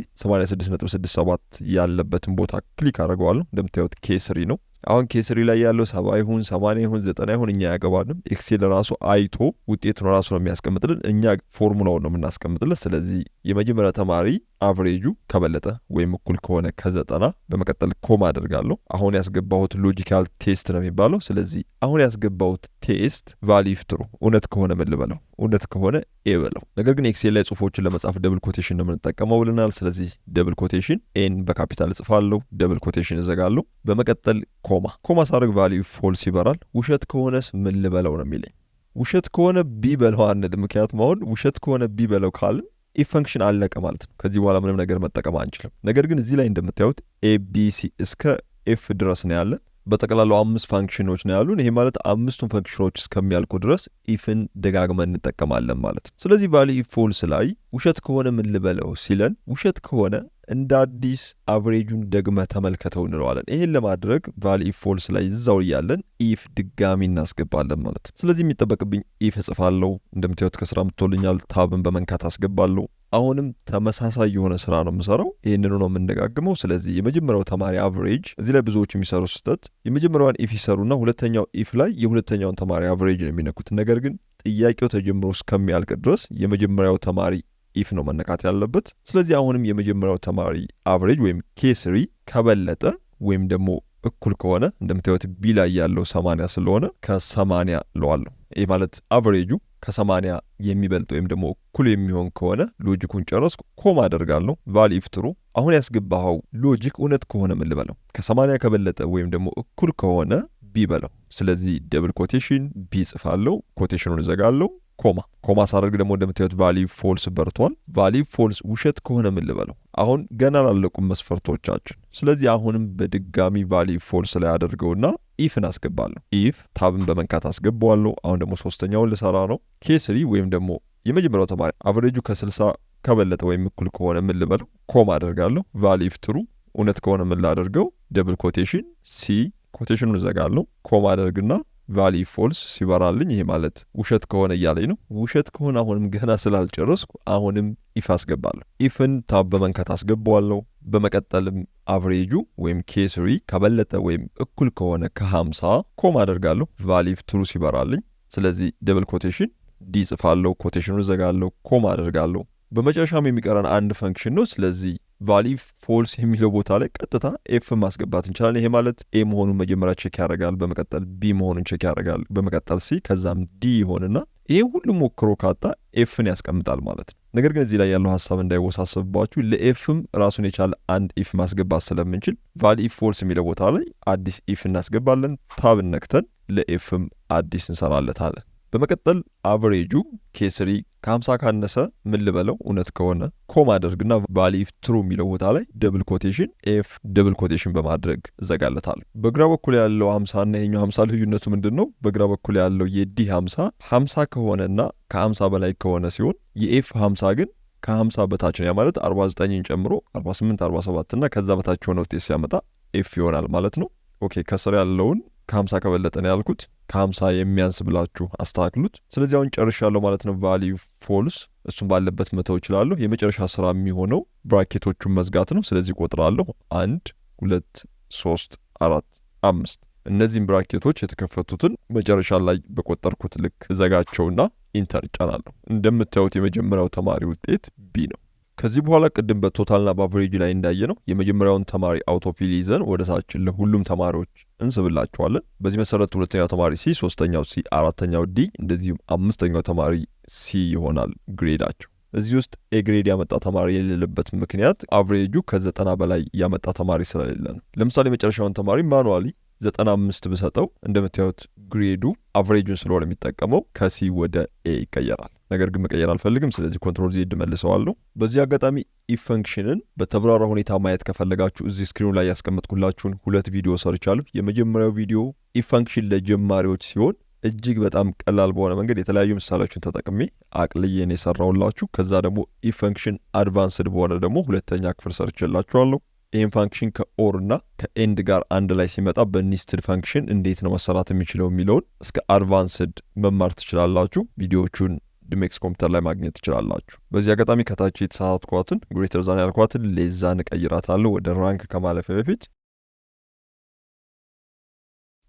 86.67 ያለበትን ቦታ ክሊክ አድርገዋለሁ። እንደምታዩት ኬስሪ ነው። አሁን ኬስሪ ላይ ያለው 70 ይሁን 80 ይሁን 90 ይሁን እኛ ያገባንም። ኤክሴል ራሱ አይቶ ውጤቱን ራሱ ነው የሚያስቀምጥልን። እኛ ፎርሙላውን ነው የምናስቀምጥልን። ስለዚህ የመጀመሪያ ተማሪ አቨሬጁ ከበለጠ ወይም እኩል ከሆነ ከ90 በመቀጠል ኮማ አደርጋለሁ። አሁን ያስገባሁት ሎጂካል ቴስት ነው የሚባለው። ስለዚህ አሁን ያስገባሁት ቴስት ቫል ኢፍ ትሩ እውነት ከሆነ ምን ልበለው? እውነት ከሆነ ኤ በለው። ነገር ግን ኤክሴል ላይ ጽሁፎችን ለመጻፍ ደብል ኮቴሽን ነው የምንጠቀመው ብለናል። ስለዚህ ደብል ኮቴሽን ኤን በካፒታል እጽፋለሁ፣ ደብል ኮቴሽን እዘጋለሁ። በመቀጠል ኮማ ሳደርግ ቫል ኢፍ ፎልስ ይበራል። ውሸት ከሆነስ ምን ልበለው ነው የሚለኝ። ውሸት ከሆነ ቢ በለው አንል። ምክንያቱም አሁን ውሸት ከሆነ ቢ በለው ካልን ኢፍ ፈንክሽን አለቀ ማለት ነው። ከዚህ በኋላ ምንም ነገር መጠቀም አንችልም። ነገር ግን እዚህ ላይ እንደምታዩት ኤቢሲ እስከ ኤፍ ድረስ ነው ያለን። በጠቅላላው 5 ፋንክሽኖች ነው ያሉን። ይሄ ማለት 5ቱም ፋንክሽኖች እስከሚያልቁ ድረስ ኢፍን ደጋግመን እንጠቀማለን ማለት ነው። ስለዚህ ቫል ኢፍ ፎልስ ላይ ውሸት ከሆነ ምን ልበለው ሲለን ውሸት ከሆነ እንደ አዲስ አቨሬጁን ደግመ ተመልከተው እንለዋለን። ይሄን ለማድረግ ቫል ኢፍ ፎልስ ላይ እዛው እያለን ኢፍ ድጋሚ እናስገባለን ማለት ነው። ስለዚህ የሚጠበቅብኝ ኢፍ እጽፋለሁ። እንደምታዩት ከስራ ምትወልኛል። ታብን በመንካት አስገባለሁ። አሁንም ተመሳሳይ የሆነ ስራ ነው የምሰራው። ይህንኑ ነው የምንደጋግመው። ስለዚህ የመጀመሪያው ተማሪ አቨሬጅ፣ እዚህ ላይ ብዙዎች የሚሰሩ ስህተት የመጀመሪያዋን ኢፍ ይሰሩና ሁለተኛው ኢፍ ላይ የሁለተኛውን ተማሪ አቨሬጅ ነው የሚነኩት። ነገር ግን ጥያቄው ተጀምሮ እስከሚያልቅ ድረስ የመጀመሪያው ተማሪ ኢፍ ነው መነካት ያለበት። ስለዚህ አሁንም የመጀመሪያው ተማሪ አቨሬጅ ወይም ኬስሪ ከበለጠ ወይም ደግሞ እኩል ከሆነ እንደምታዩት ቢ ላይ ያለው 80 ስለሆነ ከ80 ለዋለሁ። ይህ ማለት አቨሬጁ ከ80 የሚበልጥ ወይም ደግሞ እኩል የሚሆን ከሆነ ሎጂኩን ጨረስኩ፣ ኮማ አደርጋለሁ። ቫል ኢፍ ትሩ። አሁን ያስገባኸው ሎጂክ እውነት ከሆነ ምን ልበለው? ከ80 ከበለጠ ወይም ደግሞ እኩል ከሆነ ቢ በለው። ስለዚህ ደብል ኮቴሽን ቢ ጽፋለሁ፣ ኮቴሽኑን እዘጋለሁ፣ ኮማ ሳደርግ ደግሞ እንደምታዩት ቫሊዩ ፎልስ በርቷል። ቫሊዩ ፎልስ ውሸት ከሆነ ምን ልበለው? አሁን ገና ላለቁም መስፈርቶቻችን። ስለዚህ አሁንም በድጋሚ ቫሊዩ ፎልስ ላይ አደርገውና ኢፍን አስገባለሁ። ኢፍ ታብን በመንካት አስገባዋለሁ። አሁን ደግሞ ሶስተኛውን ልሰራ ነው። ኬስሪ ወይም ደግሞ የመጀመሪያው ተማሪ አቨሬጁ ከ60 ከበለጠ ወይም እኩል ከሆነ ምን ልበለው? ኮማ አደርጋለሁ። ቫሊዩ ትሩ እውነት ከሆነ ምን ላደርገው? ደብል ኮቴሽን ሲ ኮቴሽኑን እዘጋለሁ። ኮማ አደርግና ቫሊዩ ፎልስ ሲበራልኝ ይሄ ማለት ውሸት ከሆነ እያለኝ ነው። ውሸት ከሆነ አሁንም ገና ስላልጨረስኩ አሁንም ኢፍ አስገባለሁ። ኢፍን ታብ በመንካት አስገባዋለሁ። በመቀጠልም አቨሬጁ ወይም ኬስሪ ከበለጠ ወይም እኩል ከሆነ ከ50 ኮማ አደርጋለሁ። ቫሊዩ ትሩ ሲበራልኝ፣ ስለዚህ ደብል ኮቴሽን ዲ ጽፋለሁ፣ ኮቴሽኑን እዘጋለሁ፣ ኮማ አደርጋለሁ። በመጨረሻም የሚቀረን አንድ ፈንክሽን ነው። ስለዚህ ቫሊዩ ፎልስ የሚለው ቦታ ላይ ቀጥታ ኤፍ ማስገባት እንችላለን። ይሄ ማለት ኤ መሆኑን መጀመሪያ ቼክ ያደርጋል፣ በመቀጠል ቢ መሆኑን ቼክ ያደርጋል፣ በመቀጠል ሲ፣ ከዛም ዲ ይሆንና ይሄ ሁሉም ሞክሮ ካጣ ኤፍን ያስቀምጣል ማለት ነው። ነገር ግን እዚህ ላይ ያለው ሀሳብ እንዳይወሳሰብባችሁ ለኤፍም ራሱን የቻለ አንድ ኢፍ ማስገባት ስለምንችል ቫሊዩ ፎልስ የሚለው ቦታ ላይ አዲስ ኢፍ እናስገባለን። ታብን ነክተን ለኤፍም አዲስ እንሰራለታለን። በመቀጠል አቨሬጁ ኬስሪ ከ50 ካነሰ ምን ልበለው? እውነት ከሆነ ኮማ አደርግና ቫሊዩ ትሩ የሚለው ቦታ ላይ ደብል ኮቴሽን ኤፍ ደብል ኮቴሽን በማድረግ እዘጋለታለሁ። በግራ በኩል ያለው 50 እና ይሄኛው 50 ልዩነቱ ምንድን ነው? በግራ በኩል ያለው የዲ 50 ከሆነና ከ50 በላይ ከሆነ ሲሆን የኤፍ 50 ግን ከ50 በታች ነው። ያ ማለት 49ን ጨምሮ 48፣ 47 እና ከዛ በታች የሆነ ውጤት ሲያመጣ ኤፍ ይሆናል ማለት ነው። ኦኬ ከስር ያለውን ከ50 ከበለጠ ነው ያልኩት። ከ50 የሚያንስ ብላችሁ አስተካክሉት። ስለዚህ አሁን ጨርሻለሁ ማለት ነው። ቫሊዩ ፎልስ እሱም ባለበት መተው እችላለሁ። የመጨረሻ ስራ የሚሆነው ብራኬቶቹን መዝጋት ነው። ስለዚህ ቆጥራለሁ 1 2 3 4 5 እነዚህም ብራኬቶች የተከፈቱትን መጨረሻ ላይ በቆጠርኩት ልክ እዘጋቸውና ኢንተር እጫናለሁ። እንደምታዩት የመጀመሪያው ተማሪ ውጤት ቢ ነው። ከዚህ በኋላ ቅድም በቶታልና በአቨሬጅ ላይ እንዳየ ነው የመጀመሪያውን ተማሪ አውቶፊል ይዘን ወደ ታችን ለሁሉም ተማሪዎች እንስብላቸዋለን። በዚህ መሰረት ሁለተኛው ተማሪ ሲ፣ ሶስተኛው ሲ፣ አራተኛው ዲ እንደዚሁም አምስተኛው ተማሪ ሲ ይሆናል ግሬዳቸው። እዚህ ውስጥ ኤግሬድ ያመጣ ተማሪ የሌለበት ምክንያት አቨሬጁ ከ90 በላይ ያመጣ ተማሪ ስለሌለ ነው። ለምሳሌ መጨረሻውን ተማሪ ማኑዋሊ 95 ብሰጠው እንደምታዩት ግሬዱ አቨሬጁን ስለሆነ የሚጠቀመው ከሲ ወደ ኤ ይቀየራል። ነገር ግን መቀየር አልፈልግም። ስለዚህ ኮንትሮል ዜድ መልሰዋለሁ። በዚህ አጋጣሚ ኢፍ ፈንክሽንን በተብራራ ሁኔታ ማየት ከፈለጋችሁ እዚህ ስክሪኑ ላይ ያስቀመጥኩላችሁን 2 ቪዲዮ ሰርቻለሁ። የመጀመሪያው ቪዲዮ ኢፍ ፈንክሽን ለጀማሪዎች ሲሆን እጅግ በጣም ቀላል በሆነ መንገድ የተለያዩ ምሳሌዎችን ተጠቅሜ አቅልዬን የሰራውላችሁ። ከዛ ደግሞ ኢፍ ፈንክሽን አድቫንስድ በሆነ ደግሞ ሁለተኛ ክፍል ሰርችላችኋለሁ። ይህም ፈንክሽን ከኦር እና ከኤንድ ጋር አንድ ላይ ሲመጣ በኒስትድ ፈንክሽን እንዴት ነው መሰራት የሚችለው የሚለውን እስከ አድቫንስድ መማር ትችላላችሁ። ቪዲዮዎቹን ድሜክስ ኮምፒውተር ላይ ማግኘት ትችላላችሁ። በዚህ አጋጣሚ ከታች የተሳሳትኳትን ግሬተር ዛን ያልኳትን ሌዛን እቀይራታለሁ ወደ ራንክ ከማለፍ በፊት።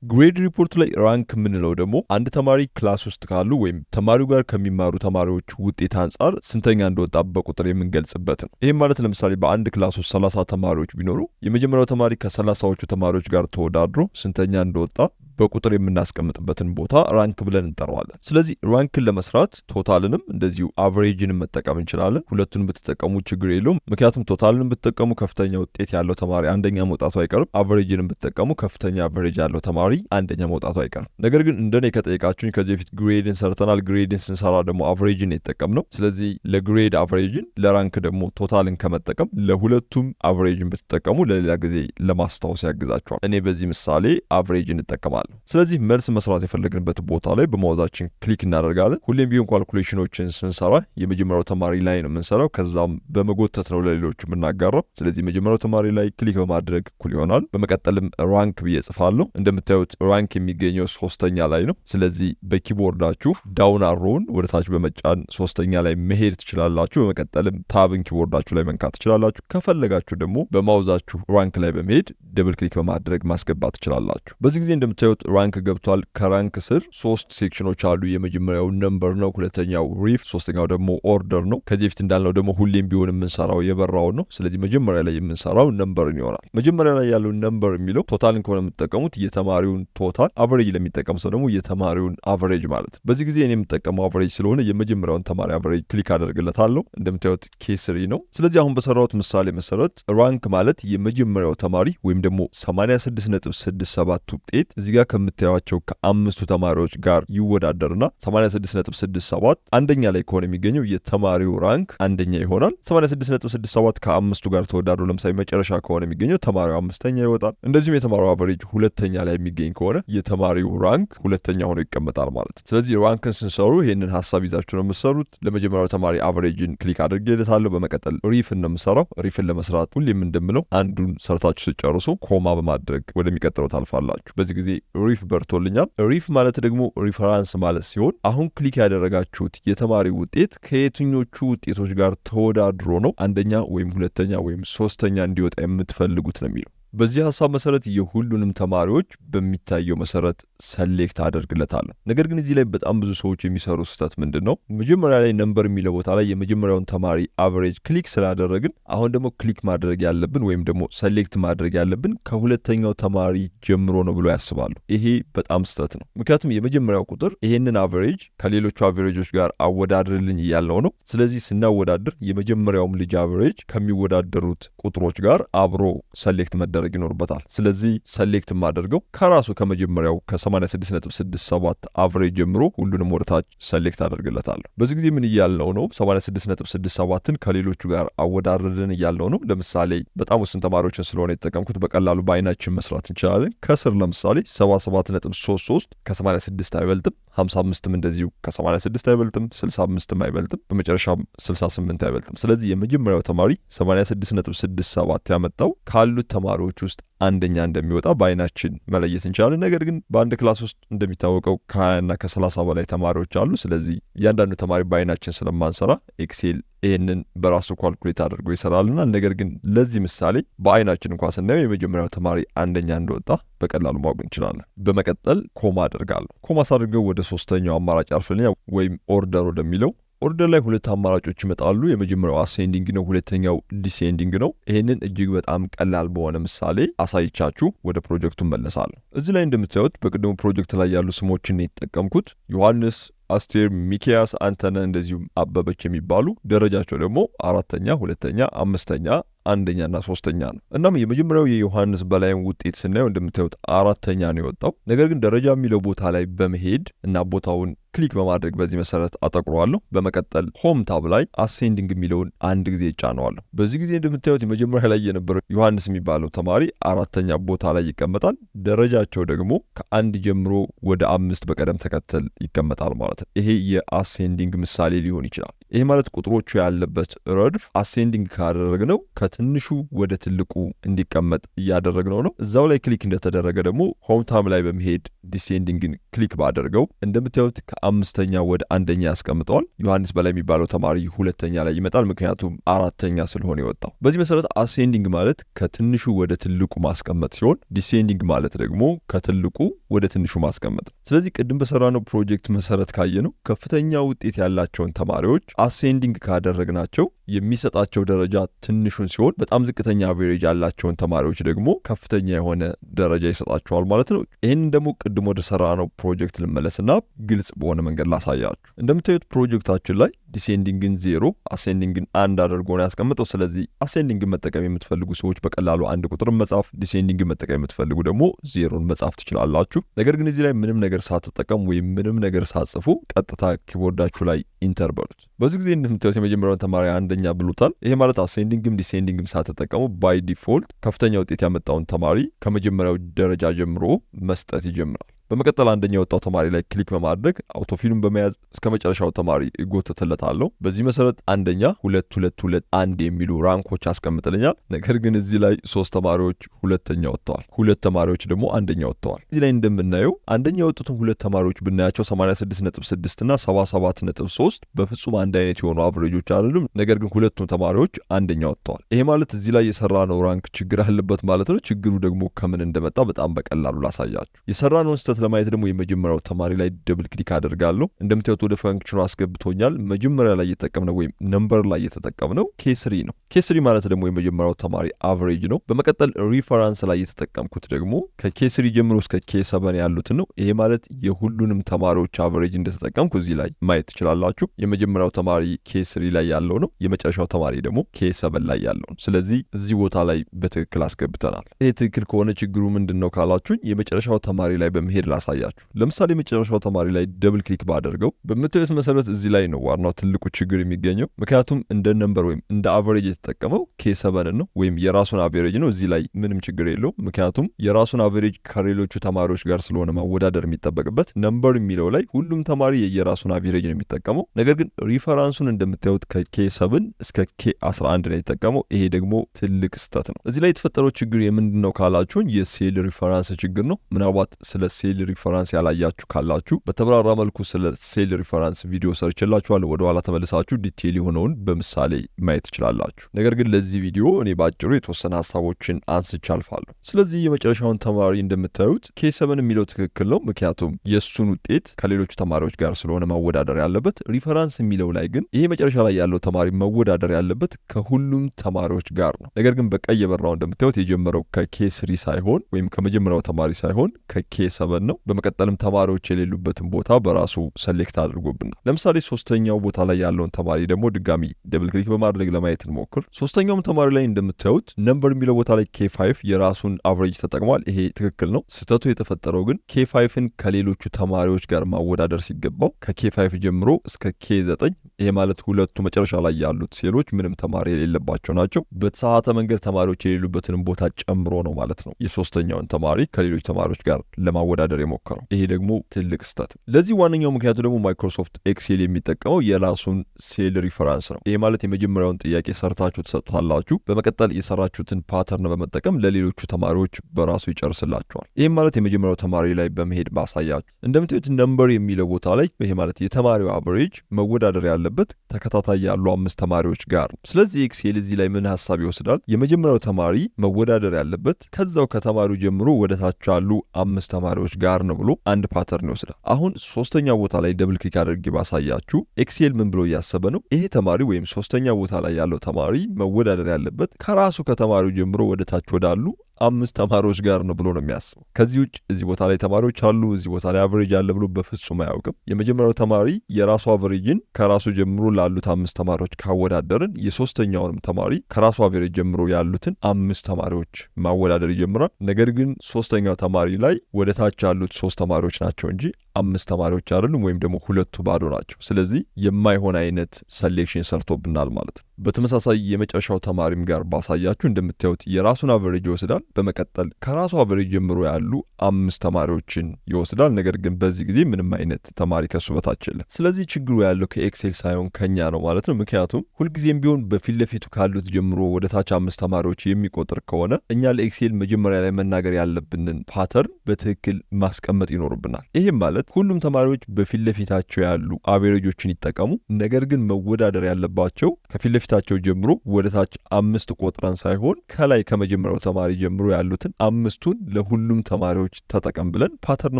ግሬድ ሪፖርት ላይ ራንክ የምንለው ደግሞ አንድ ተማሪ ክላስ ውስጥ ካሉ ወይም ተማሪው ጋር ከሚማሩ ተማሪዎች ውጤት አንጻር ስንተኛ እንደወጣ በቁጥር የምንገልጽበት ነው። ይህም ማለት ለምሳሌ በአንድ ክላስ ውስጥ 30 ተማሪዎች ቢኖሩ የመጀመሪያው ተማሪ ከ30ዎቹ ተማሪዎች ጋር ተወዳድሮ ስንተኛ እንደወጣ በቁጥር የምናስቀምጥበትን ቦታ ራንክ ብለን እንጠራዋለን። ስለዚህ ራንክን ለመስራት ቶታልንም እንደዚሁ አቨሬጅንም መጠቀም እንችላለን። ሁለቱን ብትጠቀሙ ችግር የለውም። ምክንያቱም ቶታልን ብትጠቀሙ ከፍተኛ ውጤት ያለው ተማሪ አንደኛ መውጣቱ አይቀርም። አቨሬጅንም ብትጠቀሙ ከፍተኛ አቨሬጅ ያለው ተማሪ አንደኛ መውጣቱ አይቀርም። ነገር ግን እንደኔ ከጠየቃችሁኝ ከዚህ በፊት ግሬድን ሰርተናል። ግሬድን ስንሰራ ደግሞ አቨሬጅን የተጠቀምነው። ስለዚህ ለግሬድ አቨሬጅን፣ ለራንክ ደግሞ ቶታልን ከመጠቀም ለሁለቱም አቨሬጅን ብትጠቀሙ ለሌላ ጊዜ ለማስታወስ ያግዛችኋል። እኔ በዚህ ምሳሌ አቨሬጅን እጠቀማለሁ። ስለዚህ መልስ መስራት የፈለግንበት ቦታ ላይ በማውዛችን ክሊክ እናደርጋለን። ሁሌም ቢሆን ካልኩሌሽኖችን ስንሰራ የመጀመሪያው ተማሪ ላይ ነው የምንሰራው። ከዛም በመጎተት ነው ለሌሎቹ የምናጋራው። ስለዚህ የመጀመሪያው ተማሪ ላይ ክሊክ በማድረግ እኩል ይሆናል። በመቀጠልም ራንክ ብዬ ጽፋለሁ። እንደምታዩት ራንክ የሚገኘው 3ኛ ላይ ነው። ስለዚህ በኪቦርዳችሁ ዳውን አሮውን ወደ ታች በመጫን 3ኛ ላይ መሄድ ትችላላችሁ። በመቀጠልም ታብን ኪቦርዳችሁ ላይ መንካት ትችላላችሁ። ከፈለጋችሁ ደግሞ በማውዛችሁ ራንክ ላይ በመሄድ ደብል ክሊክ በማድረግ ማስገባት ትችላላችሁ። በዚህ ጊዜ እንደምታዩት እንደምታዩት ራንክ ገብቷል። ከራንክ ስር 3 ሴክሽኖች አሉ። የመጀመሪያው ነምበር ነው፣ ሁለተኛው ሪፍ፣ ሶስተኛው ደግሞ ኦርደር ነው። ከዚህ በፊት እንዳልነው ደግሞ ሁሌም ቢሆን የምንሰራው የበራው ነው። ስለዚህ መጀመሪያ ላይ የምንሰራው ነምበርን ይሆናል። መጀመሪያ ላይ ያለው ነምበር የሚለው ቶታልን ከሆነ የምትጠቀሙት የተማሪውን ቶታል፣ አቨሬጅ ለሚጠቀም ሰው ደግሞ የተማሪውን አቨሬጅ ማለት። በዚህ ጊዜ እኔ የምጠቀመው አቨሬጅ ስለሆነ የመጀመሪያውን ተማሪ አቨሬጅ ክሊክ አደርግለታለሁ። እንደምታዩት ኬ3 ነው። ስለዚህ አሁን በሰራሁት ምሳሌ መሰረት ራንክ ማለት የመጀመሪያው ተማሪ ወይም ደግሞ 86.67 ውጤት እዚህ ጋር ከምታዩቸው ከአምስቱ ተማሪዎች ጋር ይወዳደርና 86.67 አንደኛ ላይ ከሆነ የሚገኘው የተማሪው ራንክ አንደኛ ይሆናል። 86.67 ከአምስቱ ጋር ተወዳድሮ ለምሳሌ መጨረሻ ከሆነ የሚገኘው ተማሪው አምስተኛ ይወጣል። እንደዚሁም የተማሪው አቨሬጅ ሁለተኛ ላይ የሚገኝ ከሆነ የተማሪው ራንክ ሁለተኛ ሆኖ ይቀመጣል ማለት። ስለዚህ ራንክን ስንሰሩ ይህንን ሀሳብ ይዛችሁ ነው የምትሰሩት። ለመጀመሪያው ተማሪ አቨሬጅን ክሊክ አድርጌለታለሁ። በመቀጠል ሪፍን ነው የምሰራው። ሪፍን ለመስራት ሁሌም እንደምለው አንዱን ሰርታችሁ ስጨርሱ ኮማ በማድረግ ወደሚቀጥለው ታልፋላችሁ። በዚህ ጊዜ ሪፍ በርቶልኛል። ሪፍ ማለት ደግሞ ሪፈራንስ ማለት ሲሆን አሁን ክሊክ ያደረጋችሁት የተማሪ ውጤት ከየትኞቹ ውጤቶች ጋር ተወዳድሮ ነው አንደኛ ወይም ሁለተኛ ወይም ሶስተኛ እንዲወጣ የምትፈልጉት ነው የሚለው። በዚህ ሀሳብ መሰረት የሁሉንም ተማሪዎች በሚታየው መሰረት ሰሌክት አደርግለታለሁ። ነገር ግን እዚህ ላይ በጣም ብዙ ሰዎች የሚሰሩ ስህተት ምንድን ነው? መጀመሪያ ላይ ነምበር የሚለው ቦታ ላይ የመጀመሪያውን ተማሪ አቨሬጅ ክሊክ ስላደረግን አሁን ደግሞ ክሊክ ማድረግ ያለብን ወይም ደግሞ ሰሌክት ማድረግ ያለብን ከሁለተኛው ተማሪ ጀምሮ ነው ብሎ ያስባሉ። ይሄ በጣም ስህተት ነው። ምክንያቱም የመጀመሪያው ቁጥር ይሄንን አቨሬጅ ከሌሎቹ አቨሬጆች ጋር አወዳድርልኝ እያልነው ነው። ስለዚህ ስናወዳድር የመጀመሪያውም ልጅ አቨሬጅ ከሚወዳደሩት ቁጥሮች ጋር አብሮ ሰሌክት መደረግ ይኖርበታል። ስለዚህ ሰሌክት ማደርገው ከራሱ ከመጀመሪያው ከ86.67 አቨሬጅ ጀምሮ ሁሉንም ወደታች ሰሌክት አደርግለታለሁ። በዚህ ጊዜ ምን እያልነው ነው? 86.67ን ከሌሎቹ ጋር አወዳድርን እያልነው ነው። ለምሳሌ በጣም ውስን ተማሪዎችን ስለሆነ የተጠቀምኩት በቀላሉ በአይናችን መስራት እንችላለን። ከስር ለምሳሌ 77.33 ከ86 አይበልጥም፣ 55ም እንደዚሁ ከ86 አይበልጥም፣ 65ም አይበልጥም፣ በመጨረሻም 68 አይበልጥም። ስለዚህ የመጀመሪያው ተማሪ 86.67 ያመጣው ካሉት ተማሪዎች ውስጥ አንደኛ እንደሚወጣ በአይናችን መለየት እንችላለን። ነገር ግን በአንድ ክላስ ውስጥ እንደሚታወቀው ከ20 እና ከ30 በላይ ተማሪዎች አሉ። ስለዚህ እያንዳንዱ ተማሪ በአይናችን ስለማንሰራ ኤክሴል ይህንን በራሱ ኳልኩሌት አድርጎ ይሰራልናል። ነገር ግን ለዚህ ምሳሌ በአይናችን እንኳ ስናየው የመጀመሪያው ተማሪ አንደኛ እንደወጣ በቀላሉ ማወቅ እንችላለን። በመቀጠል ኮማ አደርጋለሁ። ኮማ ሳድርገው ወደ ሶስተኛው አማራጭ አልፍልኛ ወይም ኦርደር ወደሚለው። ኦርደር ላይ ሁለት አማራጮች ይመጣሉ። የመጀመሪያው አሴንዲንግ ነው፣ ሁለተኛው ዲሴንዲንግ ነው። ይህንን እጅግ በጣም ቀላል በሆነ ምሳሌ አሳይቻችሁ ወደ ፕሮጀክቱ መለሳለሁ። እዚህ ላይ እንደምታዩት በቅድሙ ፕሮጀክት ላይ ያሉ ስሞችን የተጠቀምኩት ዮሐንስ፣ አስቴር፣ ሚኪያስ፣ አንተነህ እንደዚሁም አበበች የሚባሉ ደረጃቸው ደግሞ አራተኛ፣ ሁለተኛ፣ አምስተኛ፣ አንደኛና ሶስተኛ ነው። እናም የመጀመሪያው የዮሐንስ በላይን ውጤት ስናየው እንደምታዩት አራተኛ ነው የወጣው። ነገር ግን ደረጃ የሚለው ቦታ ላይ በመሄድ እና ቦታውን ክሊክ በማድረግ በዚህ መሰረት አጠቁረዋለሁ። በመቀጠል ሆም ታብ ላይ አሴንዲንግ የሚለውን አንድ ጊዜ ይጫነዋለሁ። በዚህ ጊዜ እንደምታዩት የመጀመሪያ ላይ የነበረው ዮሐንስ የሚባለው ተማሪ አራተኛ ቦታ ላይ ይቀመጣል። ደረጃቸው ደግሞ ከ1 ጀምሮ ወደ 5 በቀደም ተከተል ይቀመጣል ማለት ነው። ይሄ የአሴንዲንግ ምሳሌ ሊሆን ይችላል። ይሄ ማለት ቁጥሮቹ ያለበት ረድፍ አሴንዲንግ ካደረግነው ከትንሹ ወደ ትልቁ እንዲቀመጥ እያደረግነው ነው። እዛው ላይ ክሊክ እንደተደረገ ደግሞ ሆም ታብ ላይ በመሄድ ዲሴንዲንግን ክሊክ ባደርገው እንደምታዩት ከ5ኛ ወደ 1ኛ ያስቀምጠዋል። ዮሐንስ በላይ የሚባለው ተማሪ ሁለተኛ ላይ ይመጣል፣ ምክንያቱም አራተኛ ስለሆነ የወጣው። በዚህ መሰረት አሴንዲንግ ማለት ከትንሹ ወደ ትልቁ ማስቀመጥ ሲሆን ዲሴንዲንግ ማለት ደግሞ ከትልቁ ወደ ትንሹ ማስቀመጥ። ስለዚህ ቅድም በሰራነው ፕሮጀክት መሰረት ካየነው ከፍተኛ ውጤት ያላቸውን ተማሪዎች አሴንዲንግ ካደረግናቸው የሚሰጣቸው ደረጃ ትንሹን ሲሆን በጣም ዝቅተኛ አቬሬጅ ያላቸውን ተማሪዎች ደግሞ ከፍተኛ የሆነ ደረጃ ይሰጣቸዋል ማለት ነው። ይህንን ደግሞ ቅድም ወደ ሰራነው ፕሮጀክት ልመለስና ግልጽ በሆነ መንገድ ላሳያችሁ። እንደምታዩት ፕሮጀክታችን ላይ ዲሴንዲንግን 0 አሴንዲንግን 1 አድርጎ ነው ያስቀምጠው። ስለዚህ አሴንዲንግን መጠቀም የምትፈልጉ ሰዎች በቀላሉ አንድ ቁጥርን መጻፍ፣ ዲሴንዲንግን መጠቀም የምትፈልጉ ደግሞ 0ን መጻፍ ትችላላችሁ። ነገር ግን እዚህ ላይ ምንም ነገር ሳትጠቀሙ ወይም ምንም ነገር ሳትጽፉ ቀጥታ ኪቦርዳችሁ ላይ ኢንተር በሉት። በዚህ ጊዜ እንደምታዩት የመጀመሪያውን ተማሪ አንደኛ ብሉታል። ይሄ ማለት አሴንዲንግም ዲሴንዲንግም ሳትጠቀሙ ባይ ዲፎልት ከፍተኛ ውጤት ያመጣውን ተማሪ ከመጀመሪያው ደረጃ ጀምሮ መስጠት ይጀምራል። በመቀጠል አንደኛ የወጣው ተማሪ ላይ ክሊክ በማድረግ አውቶፊሉን በመያዝ እስከ መጨረሻው ተማሪ እጎትትለታለሁ። በዚህ መሰረት አንደኛ 2 2 2 1 የሚሉ ራንኮች አስቀምጥልኛል። ነገር ግን እዚህ ላይ 3 ተማሪዎች ሁለተኛ ወጥተዋል፣ 2 ተማሪዎች ደግሞ አንደኛ ወጥተዋል። እዚህ ላይ እንደምናየው አንደኛ የወጡትን 2 ተማሪዎች ብናያቸው 86.6 እና 77.3 በፍጹም አንድ አይነት የሆኑ አቨሬጆች አይደሉም። ነገር ግን ሁለቱም ተማሪዎች አንደኛ ወጥተዋል። ይሄ ማለት እዚህ ላይ የሰራነው ራንክ ችግር አለበት ማለት ነው። ችግሩ ደግሞ ከምን እንደመጣ በጣም በቀላሉ ላሳያችሁ። የሰራነውን ስህተት ለማየት ደግሞ የመጀመሪያው ተማሪ ላይ ደብል ክሊክ አደርጋለሁ። እንደምታዩት ወደ ፈንክሽኑ አስገብቶኛል። መጀመሪያ ላይ የተጠቀምነው ወይም ነምበር ላይ የተጠቀምነው ኬ3 ነው። ኬ3 ማለት ደግሞ የመጀመሪያው ተማሪ አቨሬጅ ነው። በመቀጠል ሪፈራንስ ላይ የተጠቀምኩት ደግሞ ከኬ3 ጀምሮ እስከ ኬ7 ያሉትን ነው። ይሄ ማለት የሁሉንም ተማሪዎች አቨሬጅ እንደተጠቀምኩ እዚህ ላይ ማየት ትችላላችሁ። የመጀመሪያው ተማሪ ኬ3 ላይ ያለው ነው። የመጨረሻው ተማሪ ደግሞ ኬ7 ላይ ያለው ነው። ስለዚህ እዚህ ቦታ ላይ በትክክል አስገብተናል። ይሄ ትክክል ከሆነ ችግሩ ምንድን ነው ካላችሁኝ የመጨረሻው ተማሪ ላይ በመሄድ ላሳያችሁ። ለምሳሌ የመጨረሻው ተማሪ ላይ ደብል ክሊክ ባደርገው በምታዩት መሰረት እዚህ ላይ ነው ዋናው ትልቁ ችግር የሚገኘው። ምክንያቱም እንደ ነምበር ወይም እንደ አቨሬጅ የተጠቀመው ኬ7 ነው ወይም የራሱን አቨሬጅ ነው። እዚህ ላይ ምንም ችግር የለውም። ምክንያቱም የራሱን አቨሬጅ ከሌሎቹ ተማሪዎች ጋር ስለሆነ ማወዳደር የሚጠበቅበት ነምበር የሚለው ላይ ሁሉም ተማሪ የራሱን አቨሬጅ ነው የሚጠቀመው። ነገር ግን ሪፈራንሱን እንደምታዩት ከኬ7 እስከ ኬ11 ነው የተጠቀመው። ይሄ ደግሞ ትልቅ ስህተት ነው። እዚህ ላይ የተፈጠረው ችግር የምንድን ነው ካላችሁን የሴል ሪፈራንስ ችግር ነው። ምናልባት ስለ ሴል ሪፈራንስ ያላያችሁ ካላችሁ በተብራራ መልኩ ስለ ሴል ሪፈራንስ ቪዲዮ ሰርችላችኋለሁ። ወደኋላ ተመልሳችሁ ዲቴይል የሆነውን በምሳሌ ማየት ትችላላችሁ። ነገር ግን ለዚህ ቪዲዮ እኔ ባጭሩ የተወሰነ ሀሳቦችን አንስቼ አልፋለሁ። ስለዚህ የመጨረሻውን ተማሪ እንደምታዩት ኬ7 የሚለው ትክክል ነው። ምክንያቱም የእሱን ውጤት ከሌሎቹ ተማሪዎች ጋር ስለሆነ ማወዳደር ያለበት። ሪፈራንስ የሚለው ላይ ግን ይሄ መጨረሻ ላይ ያለው ተማሪ መወዳደር ያለበት ከሁሉም ተማሪዎች ጋር ነው። ነገር ግን በቀይ የበራው እንደምታዩት የጀመረው ከኬ3 ሳይሆን ወይም ከመጀመሪያው ተማሪ ሳይሆን ከኬ7 ነው። በመቀጠልም ተማሪዎች የሌሉበትን ቦታ በራሱ ሰሌክት አድርጎብናል። ለምሳሌ ሶስተኛው ቦታ ላይ ያለውን ተማሪ ደግሞ ድጋሚ ደብል ክሊክ በማድረግ ለማየት እንሞክር። ሶስተኛውም ተማሪ ላይ እንደምታዩት ነምበር የሚለው ቦታ ላይ ኬ5 የራሱን አቨሬጅ ተጠቅሟል። ይሄ ትክክል ነው። ስህተቱ የተፈጠረው ግን ኬ5ን ከሌሎቹ ተማሪዎች ጋር ማወዳደር ሲገባው ከኬ5 ጀምሮ እስከ ኬ9 ይሄ ማለት ሁለቱ መጨረሻ ላይ ያሉት ሴሎች ምንም ተማሪ የሌለባቸው ናቸው። በተሳሳተ መንገድ ተማሪዎች የሌሉበትንም ቦታ ጨምሮ ነው ማለት ነው የሶስተኛውን ተማሪ ከሌሎች ተማሪዎች ጋር ለማወዳደር የሞከረው። ይሄ ደግሞ ትልቅ ስህተት። ለዚህ ዋነኛው ምክንያቱ ደግሞ ማይክሮሶፍት ኤክሴል የሚጠቀመው የራሱን ሴል ሪፈራንስ ነው። ይሄ ማለት የመጀመሪያውን ጥያቄ ሰርታችሁ ትሰጡታላችሁ። በመቀጠል የሰራችሁትን ፓተርን በመጠቀም ለሌሎቹ ተማሪዎች በራሱ ይጨርስላቸዋል። ይህም ማለት የመጀመሪያው ተማሪ ላይ በመሄድ ማሳያችሁ እንደምታዩት ነምበር የሚለው ቦታ ላይ ይሄ ማለት የተማሪው አቨሬጅ መወዳደር ያለበት ተከታታይ ያሉ 5 ተማሪዎች ጋር ነው። ስለዚህ ኤክሴል እዚህ ላይ ምን ሀሳብ ይወስዳል? የመጀመሪያው ተማሪ መወዳደር ያለበት ከዛው ከተማሪው ጀምሮ ወደ ታች ያሉ 5 ተማሪዎች ጋር ነው ብሎ አንድ ፓተርን ይወስዳል። አሁን ሶስተኛው ቦታ ላይ ደብል ክሊክ አድርጌ ባሳያችሁ ኤክሴል ምን ብሎ እያሰበ ነው? ይሄ ተማሪ ወይም ሶስተኛው ቦታ ላይ ያለው ተማሪ መወዳደር ያለበት ከራሱ ከተማሪው ጀምሮ ወደ ታች ወዳሉ 5 ተማሪዎች ጋር ነው ብሎ ነው የሚያስበው። ከዚህ ውጭ እዚህ ቦታ ላይ ተማሪዎች አሉ፣ እዚህ ቦታ ላይ አቨሬጅ አለ ብሎ በፍጹም አያውቅም። የመጀመሪያው ተማሪ የራሱ አቨሬጅን ከራሱ ጀምሮ ላሉት 5 ተማሪዎች ካወዳደርን የሶስተኛውንም ተማሪ ከራሱ አቨሬጅ ጀምሮ ያሉትን 5 ተማሪዎች ማወዳደር ይጀምራል። ነገር ግን ሶስተኛው ተማሪ ላይ ወደ ታች ያሉት 3 ተማሪዎች ናቸው እንጂ 5 ተማሪዎች አይደሉም፣ ወይም ደግሞ 2ቱ ባዶ ናቸው። ስለዚህ የማይሆን አይነት ሰሌክሽን ሰርቶብናል ማለት ነው። በተመሳሳይ የመጨረሻው ተማሪም ጋር ባሳያችሁ እንደምታዩት የራሱን አቨሬጅ ይወስዳል። በመቀጠል ከራሱ አቨሬጅ ጀምሮ ያሉ 5 ተማሪዎችን ይወስዳል። ነገር ግን በዚህ ጊዜ ምንም አይነት ተማሪ ከሱ በታች የለም። ስለዚህ ችግሩ ያለው ከኤክሴል ሳይሆን ከኛ ነው ማለት ነው። ምክንያቱም ሁልጊዜም ቢሆን በፊት ለፊቱ ካሉት ጀምሮ ወደ ታች 5 ተማሪዎች የሚቆጥር ከሆነ እኛ ለኤክሴል መጀመሪያ ላይ መናገር ያለብንን ፓተርን በትክክል ማስቀመጥ ይኖርብናል። ይህም ማለት ሁሉም ተማሪዎች በፊት ለፊታቸው ያሉ አቬሬጆችን ይጠቀሙ። ነገር ግን መወዳደር ያለባቸው ከፊት ለፊታቸው ጀምሮ ወደ ታች 5 ቆጥረን ሳይሆን ከላይ ከመጀመሪያው ተማሪ ጀምሮ ያሉትን 5ቱን ለሁሉም ተማሪዎች ተጠቀም ብለን ፓተርን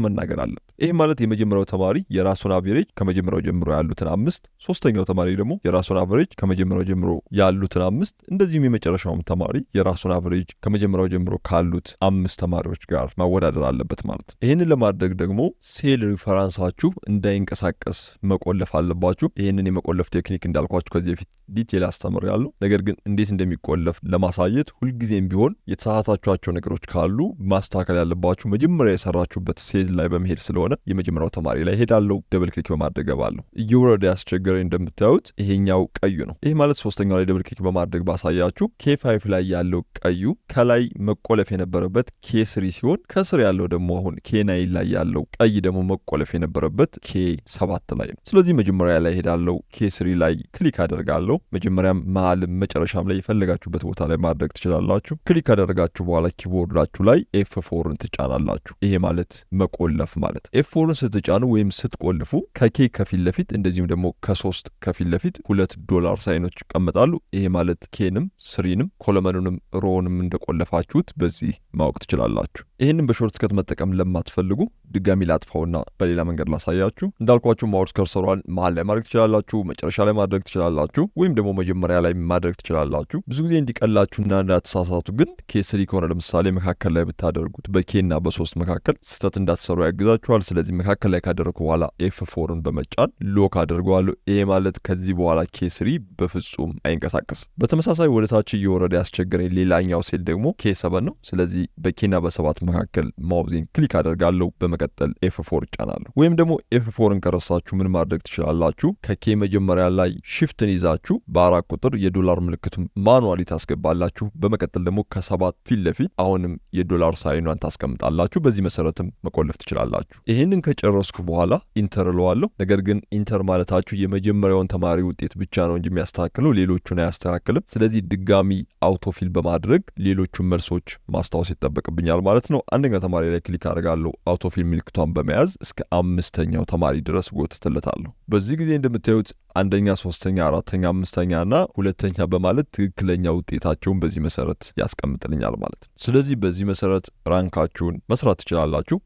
መናገር አለብን። ይህ ማለት የመጀመሪያው ተማሪ የራሱን አቬሬጅ ከመጀመሪያው ጀምሮ ያሉትን 5፣ ሶስተኛው ተማሪ ደግሞ የራሱን አቬሬጅ ከመጀመሪያው ጀምሮ ያሉትን 5፣ እንደዚሁም የመጨረሻውም ተማሪ የራሱን አቬሬጅ ከመጀመሪያው ጀምሮ ካሉት 5 ተማሪዎች ጋር ማወዳደር አለበት ማለት ነው። ይህንን ለማድረግ ደግሞ ሴል ሪፈራንሳችሁ እንዳይንቀሳቀስ መቆለፍ አለባችሁ። ይህንን የመቆለፍ ቴክኒክ እንዳልኳችሁ ከዚህ በፊት ዲቴል አስተምሬያለሁ። ነገር ግን እንዴት እንደሚቆለፍ ለማሳየት ሁልጊዜም ቢሆን የተሳሳታችኋቸው ነገሮች ካሉ ማስተካከል ያለባችሁ መጀመሪያ የሰራችሁበት ሴል ላይ በመሄድ ስለሆነ የመጀመሪያው ተማሪ ላይ ሄዳለሁ። ደብል ክሊክ በማድረግ ገባለሁ። እየወረደ ያስቸገረኝ እንደምታዩት ይሄኛው ቀዩ ነው። ይሄ ማለት ሶስተኛው ላይ ደብል ክሊክ በማድረግ ባሳያችሁ K5 ላይ ያለው ቀዩ ከላይ መቆለፍ የነበረበት K3 ሲሆን ከስር ያለው ደግሞ አሁን K9 ላይ ያለው ቀይ ደግሞ መቆለፍ የነበረበት K7 ላይ ነው። ስለዚህ መጀመሪያ ላይ ሄዳለሁ። K3 ላይ ክሊክ አደርጋለሁ። መጀመሪያም መሀልም መጨረሻም ላይ የፈለጋችሁበት ቦታ ላይ ማድረግ ትችላላችሁ። ክሊክ ካደረጋችሁ በኋላ ኪቦርዳችሁ ላይ F4ን ትጫናላችሁ። ይሄ ማለት መቆለፍ ማለት። F4ን ስትጫኑ ወይም ስትቆልፉ ከኬ ከፊት ለፊት እንደዚሁም ደግሞ ከ3 ከፊት ለፊት $2 ሳይኖች ይቀመጣሉ። ይሄ ማለት ኬንም ስሪንም ኮለመኑንም ሮውንም እንደቆለፋችሁት በዚህ ማወቅ ትችላላችሁ። ይህንን በሾርትከት መጠቀም ለማትፈልጉ ድጋሚ ላጥፋውና በሌላ መንገድ ላሳያችሁ። እንዳልኳችሁ ማውስ ከርሰሯን መሀል ላይ ማድረግ ትችላላችሁ፣ መጨረሻ ላይ ማድረግ ትችላላችሁ፣ ወይም ደግሞ መጀመሪያ ላይ ማድረግ ትችላላችሁ። ብዙ ጊዜ እንዲቀላችሁና እንዳትሳሳቱ ግን K3 ከሆነ ለምሳሌ መካከል ላይ ብታደርጉት በኬና በ3 መካከል ስህተት እንዳትሰሩ ያግዛችኋል። ስለዚህ መካከል ላይ ካደረግኩ በኋላ F4ን በመጫን ሎክ አድርገዋለሁ። ይሄ ማለት ከዚህ በኋላ K3 በፍጹም አይንቀሳቀስም። በተመሳሳይ ወደ ታች እየወረደ ያስቸገረኝ ሌላኛው ሴል ደግሞ K7 ነው። ስለዚህ በኬና በ7 መካከል ማውዜን ክሊክ አደርጋለሁ። በመቀጠል F4 እጫናለሁ። ወይም ደግሞ F4ን ከረሳችሁ ምን ማድረግ ትችላላችሁ? ከኬ መጀመሪያ ላይ ሽፍትን ይዛችሁ በ4 ቁጥር የዶላር ምልክቱን ማኑዋሊ ታስገባላችሁ። በመቀጠል ደግሞ ከ7 ፊት ለፊት አሁንም የዶላር ሳይኗን ታስቀምጣላችሁ። በዚህ መሰረትም መቆለፍ ትችላላችሁ። ይህንን ከጨረስኩ በኋላ ኢንተር እለዋለሁ። ነገር ግን ኢንተር ማለታችሁ የመጀመሪያውን ተማሪ ውጤት ብቻ ነው እንጂ የሚያስተካክለው ሌሎቹን አያስተካክልም። ስለዚህ ድጋሚ አውቶፊል በማድረግ ሌሎቹን መልሶች ማስታወስ ይጠበቅብኛል ማለት ነው። አንደኛው ተማሪ ላይ ክሊክ አደርጋለሁ። አውቶፊል ምልክቷን በመያዝ እስከ 5ኛው ተማሪ ድረስ ጎትትለታለሁ። በዚህ ጊዜ እንደምታዩት አንደኛ፣ 3ኛ፣ 4ኛ፣ 5ኛ እና 2ኛ በማለት ትክክለኛ ውጤታቸውን በዚህ መሰረት ያስቀምጥልኛል ማለት ነው። ስለዚህ በዚህ መሰረት ራንካችሁን መስራት ትችላላችሁ።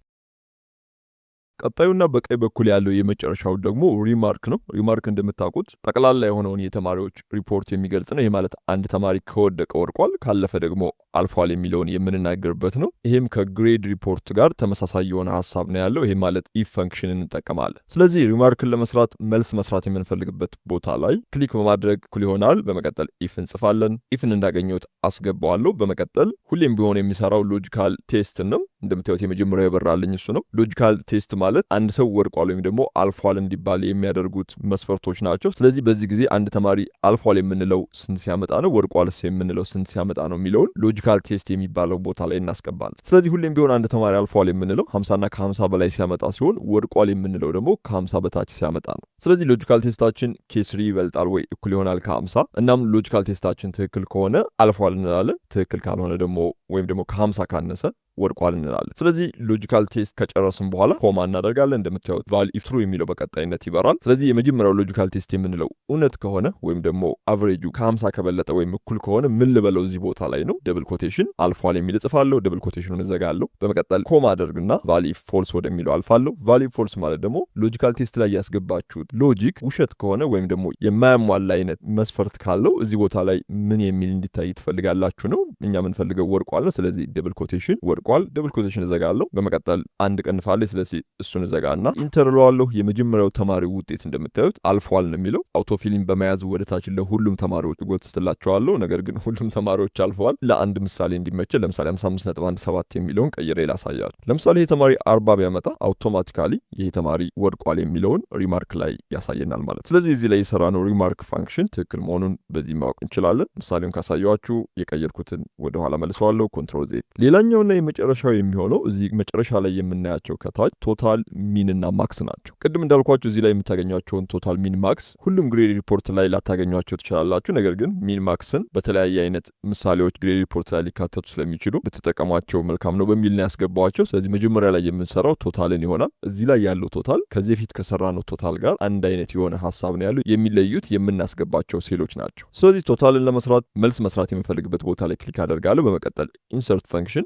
ቀጣዩና በቀኝ በኩል ያለው የመጨረሻው ደግሞ ሪማርክ ነው። ሪማርክ እንደምታውቁት ጠቅላላ የሆነውን የተማሪዎች ሪፖርት የሚገልጽ ነው። ይህ ማለት አንድ ተማሪ ከወደቀ ወድቋል፣ ካለፈ ደግሞ አልፏል የሚለውን የምንናገርበት ነው። ይህም ከግሬድ ሪፖርት ጋር ተመሳሳይ የሆነ ሀሳብ ነው ያለው። ይህ ማለት ኢፍ ፈንክሽን እንጠቀማለን። ስለዚህ ሪማርክን ለመስራት መልስ መስራት የምንፈልግበት ቦታ ላይ ክሊክ በማድረግ እኩል ይሆናል። በመቀጠል ኢፍ እንጽፋለን። ኢፍን እንዳገኘሁት አስገባዋለሁ። በመቀጠል ሁሌም ቢሆን የሚሰራው ሎጂካል ቴስት ነው። እንደምታዩት የመጀመሪያው የበራልኝ እሱ ነው። ሎጂካል ቴስት ማለት አንድ ሰው ወድቋል ወይም ደግሞ አልፏል እንዲባል የሚያደርጉት መስፈርቶች ናቸው። ስለዚህ በዚህ ጊዜ አንድ ተማሪ አልፏል የምንለው ስንት ሲያመጣ ነው፣ ወድቋልስ የምንለው ስንት ሲያመጣ ነው የሚለውን ሎጂካል ቴስት የሚባለው ቦታ ላይ እናስገባለን። ስለዚህ ሁሌም ቢሆን አንድ ተማሪ አልፏል የምንለው 50ና ከ50 በላይ ሲያመጣ ሲሆን ወድቋል የምንለው ደግሞ ከ50 በታች ሲያመጣ ነው። ስለዚህ ሎጂካል ቴስታችን K3 ይበልጣል ወይ እኩል ይሆናል ከ50። እናም ሎጂካል ቴስታችን ትክክል ከሆነ አልፏል እንላለን። ትክክል ካልሆነ ደግሞ ወይም ደግሞ ከ50 ካነሰ ወድቋል እንላለን። ስለዚህ ሎጂካል ቴስት ከጨረስን በኋላ ኮማ እናደርጋለን። እንደምታዩት ቫል ኢፍ ትሩ የሚለው በቀጣይነት ይበራል። ስለዚህ የመጀመሪያው ሎጂካል ቴስት የምንለው እውነት ከሆነ ወይም ደግሞ አቨሬጁ ከ50 ከበለጠ ወይም እኩል ከሆነ ምን ልበለው እዚህ ቦታ ላይ ነው። ደብል ኮቴሽን አልፏል የሚል እጽፋለሁ። ደብል ኮቴሽኑን እዘጋለሁ። በመቀጠል ኮማ አደርግና ቫል ኢፍ ፎልስ ወደሚለው አልፋለሁ። ቫል ኢፍ ፎልስ ማለት ደግሞ ሎጂካል ቴስት ላይ ያስገባችሁት ሎጂክ ውሸት ከሆነ ወይም ደግሞ የማያሟላ አይነት መስፈርት ካለው እዚህ ቦታ ላይ ምን የሚል እንዲታይ ትፈልጋላችሁ ነው። እኛ የምንፈልገው ወድቋል ነው። ስለዚህ ደብል ኮቴሽን ወድቋል፣ ደብል ኮቴሽን እዘጋለሁ። በመቀጠል አንድ ቀንፋለሁ። ስለዚህ እሱን እዘጋና ኢንተር እለዋለሁ። የመጀመሪያው ተማሪ ውጤት እንደምታዩት አልፏል ነው የሚለው። አውቶፊሊን በመያዝ ወደታች ለሁሉም ተማሪዎች ጎትትላቸዋለሁ። ነገር ግን ሁሉም ተማሪዎች አልፈዋል። ለአንድ ምሳሌ እንዲመቸል ለምሳሌ 55.17 የሚለውን ቀይሬ ላሳያለሁ። ለምሳሌ ይሄ ተማሪ 40 ቢያመጣ አውቶማቲካሊ ይሄ ተማሪ ወድቋል የሚለውን ሪማርክ ላይ ያሳየናል ማለት። ስለዚህ እዚህ ላይ የሰራነው ሪማርክ ፋንክሽን ትክክል መሆኑን በዚህ ማወቅ እንችላለን። ምሳሌውን ካሳየኋችሁ የቀየርኩትን ወደኋላ መልሰዋለሁ። ኮንትሮል ዜድ። ሌላኛውና የመጨረሻው የሚሆነው እዚህ መጨረሻ ላይ የምናያቸው ከታች ቶታል ሚን እና ማክስ ናቸው። ቅድም እንዳልኳችሁ እዚህ ላይ የምታገኟቸውን ቶታል ሚን ማክስ ሁሉም ግሬድ ሪፖርት ላይ ላታገኟቸው ትችላላችሁ። ነገር ግን ሚን ማክስን በተለያየ አይነት ምሳሌዎች ግሬድ ሪፖርት ላይ ሊካተቱ ስለሚችሉ ብትጠቀሟቸው መልካም ነው በሚል ነው ያስገባዋቸው። ስለዚህ መጀመሪያ ላይ የምንሰራው ቶታልን ይሆናል። እዚህ ላይ ያለው ቶታል ከዚህ በፊት ከሰራነው ቶታል ጋር አንድ አይነት የሆነ ሀሳብ ነው ያለው። የሚለዩት የምናስገባቸው ሴሎች ናቸው። ስለዚህ ቶታልን ለመስራት መልስ መስራት የምንፈልግበት ቦታ ላይ ክሊክ አደርጋለሁ። በመቀጠል ኢንሰርት ፈንክሽን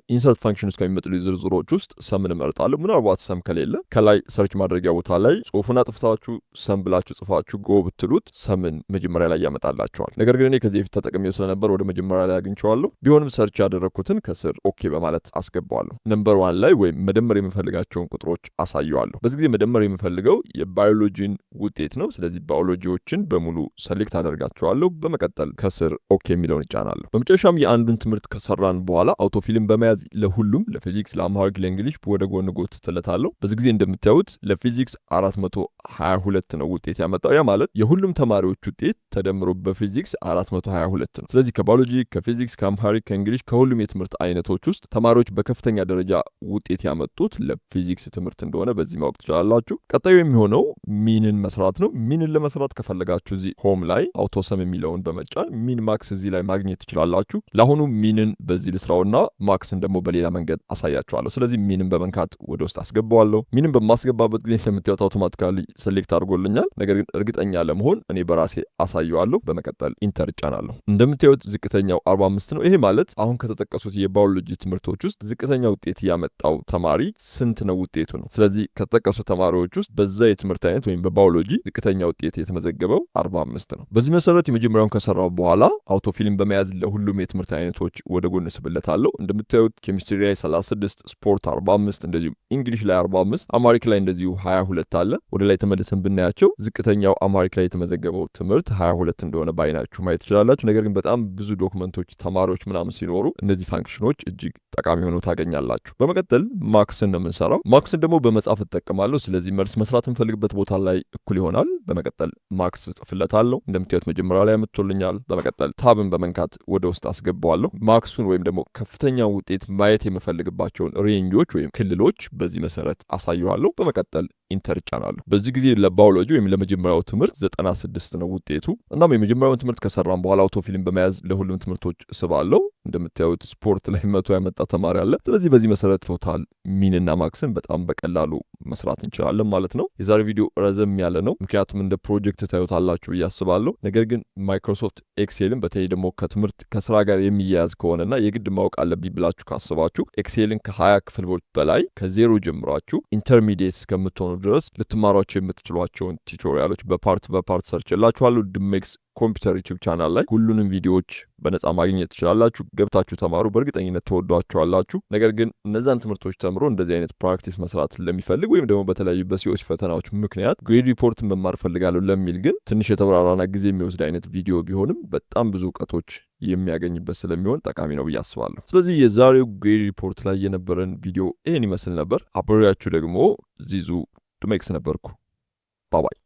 ፋንክሽን ውስጥ ከሚመጡ ዝርዝሮች ውስጥ ሰምን እመርጣለሁ። ምናልባት ሰም ከሌለ ከላይ ሰርች ማድረጊያ ቦታ ላይ ጽሁፉን አጥፍታችሁ ሰም ብላችሁ ጽፋችሁ ጎ ብትሉት ሰምን መጀመሪያ ላይ ያመጣላችኋል። ነገር ግን እኔ ከዚህ በፊት ተጠቅሜው ስለነበር ወደ መጀመሪያ ላይ አግኝቼዋለሁ። ቢሆንም ሰርች ያደረግኩትን ከስር ኦኬ በማለት አስገባዋለሁ። ነምበር 1 ላይ ወይም መደመር የምፈልጋቸውን ቁጥሮች አሳየዋለሁ። በዚህ ጊዜ መደመር የምፈልገው የባዮሎጂን ውጤት ነው። ስለዚህ ባዮሎጂዎችን በሙሉ ሰሌክት አደርጋቸዋለሁ። በመቀጠል ከስር ኦኬ የሚለውን እጫናለሁ። በመጨረሻም የአንዱን ትምህርት ከሰራን በኋላ አውቶፊልን በመያዝ ለሁሉም ለፊዚክስ፣ ለአምሃሪክ፣ ለእንግሊሽ ወደ ጎን ጎትትለታለሁ። በዚህ ጊዜ እንደምታዩት ለፊዚክስ 422 ነው ውጤት ያመጣው። ያ ማለት የሁሉም ተማሪዎች ውጤት ተደምሮ በፊዚክስ 422 ነው። ስለዚህ ከባዮሎጂ፣ ከፊዚክስ፣ ከአምሃሪክ፣ ከእንግሊሽ ከሁሉም የትምህርት አይነቶች ውስጥ ተማሪዎች በከፍተኛ ደረጃ ውጤት ያመጡት ለፊዚክስ ትምህርት እንደሆነ በዚህ ማወቅ ትችላላችሁ። ቀጣዩ የሚሆነው ሚንን መስራት ነው። ሚንን ለመስራት ከፈለጋችሁ እዚህ ሆም ላይ አውቶሰም የሚለውን በመጫን ሚን ማክስ እዚህ ላይ ማግኘት ትችላላችሁ። ለአሁኑ ሚንን በዚህ ልስራውና ማክስን ደግሞ በሌላ መንገድ አሳያችኋለሁ። ስለዚህ ሚንን በመንካት ወደ ውስጥ አስገባዋለሁ። ሚንን በማስገባበት ጊዜ እንደምታዩት አውቶማቲካሊ ሴሌክት አድርጎልኛል። ነገር ግን እርግጠኛ ለመሆን እኔ በራሴ አሳየዋለሁ። በመቀጠል ኢንተር እጫናለሁ። እንደምታዩት ዝቅተኛው 45 ነው። ይሄ ማለት አሁን ከተጠቀሱት የባዮሎጂ ትምህርቶች ውስጥ ዝቅተኛ ውጤት ያመጣው ተማሪ ስንት ነው ውጤቱ ነው። ስለዚህ ከተጠቀሱ ተማሪዎች ውስጥ በዛ የትምህርት አይነት ወይም በባዮሎጂ ዝቅተኛ ውጤት የተመዘገበው 45 ነው። በዚህ መሰረት የመጀመሪያውን ከሰራው በኋላ አውቶፊልን በመያዝ ለሁሉም የትምህርት አይነቶች ወደ ጎን ስብለታለሁ። እንደምታዩት ኬሚስትሪ ላይ 36፣ ስፖርት 45፣ እንደዚሁ እንግሊሽ ላይ 45፣ አማሪክ ላይ እንደዚሁ 22 አለ። ወደ ላይ ተመልሰን ብናያቸው ዝቅተኛው አማሪክ ላይ የተመዘገበው ትምህርት 22 እንደሆነ ባይናችሁ ማየት ትችላላችሁ። ነገር ግን በጣም ብዙ ዶክመንቶች ተማሪዎች ምናምን ሲኖሩ እነዚህ ፋንክሽኖች እጅግ ጠቃሚ ሆነው ታገኛላችሁ። በመቀጠል ማክስን ነው የምንሰራው። ማክስን ደግሞ በመጻፍ እጠቀማለሁ። ስለዚህ መልስ መስራት እንፈልግበት ቦታ ላይ እኩል ይሆናል። በመቀጠል ማክስ ጽፍለታለሁ። እንደምታዩት መጀመሪያ ላይ አምጥቶልኛል። በመቀጠል ታብን በመንካት ወደ ውስጥ አስገባዋለሁ። ማክሱን ወይም ደግሞ ከፍተኛ ውጤት ማየት የምፈልግባቸውን ሬንጆች ወይም ክልሎች በዚህ መሰረት አሳየዋለሁ። በመቀጠል ኢንተር እጫናለሁ። በዚህ ጊዜ ለባዮሎጂ ወይም ለመጀመሪያው ትምህርት 96 ነው ውጤቱ። እናም የመጀመሪያውን ትምህርት ከሰራን በኋላ አውቶፊልን በመያዝ ለሁሉም ትምህርቶች ስባለሁ። እንደምታዩት ስፖርት ላይ 100 ያመጣ ተማሪ አለ። ስለዚህ በዚህ መሰረት ቶታል ሚንና ማክስን በጣም በቀላሉ መስራት እንችላለን ማለት ነው። የዛሬ ቪዲዮ ረዘም ያለ ነው፣ ምክንያቱም እንደ ፕሮጀክት ታዩታላችሁ ብዬ አስባለሁ። ነገር ግን ማይክሮሶፍት ኤክሴልን በተለይ ደግሞ ከትምህርት ከስራ ጋር የሚያያዝ ከሆነና የግድ ማወቅ አለብኝ ብላችሁ ካስባችሁ ኤክሴልን ከ20 ክፍሎች በላይ ከዜሮ ጀምራችሁ ኢንተርሚዲየት እስከምትሆኑ ድረስ ልትማሯቸው የምትችሏቸውን ቱቶሪያሎች በፓርት ሰርች የላችኋለሁ። ድሜክስ ኮምፒውተር ዩቲዩብ ቻናል ላይ ሁሉንም ቪዲዮዎች በነፃ ማግኘት ትችላላችሁ። ገብታችሁ ተማሩ። በእርግጠኝነት ተወዷቸዋላችሁ። ነገር ግን እነዛን ትምህርቶች ተምሮ እንደዚህ አይነት ፕራክቲስ መስራት ለሚፈልግ ወይም ደግሞ በተለያዩ በሲኦሲ ፈተናዎች ምክንያት ግሬድ ሪፖርትን መማር ፈልጋለሁ ለሚል ግን ትንሽ የተብራራና ጊዜ የሚወስድ አይነት ቪዲዮ ቢሆንም በጣም ብዙ እውቀቶች የሚያገኝበት ስለሚሆን ጠቃሚ ነው ብዬ አስባለሁ። ስለዚህ የዛሬው ግሬድ ሪፖርት ላይ የነበረን ቪዲዮ ይህን ይመስል ነበር። አብሬያችሁ ደግሞ ዚዙ ዱሜክስ ነበርኩ። ባባይ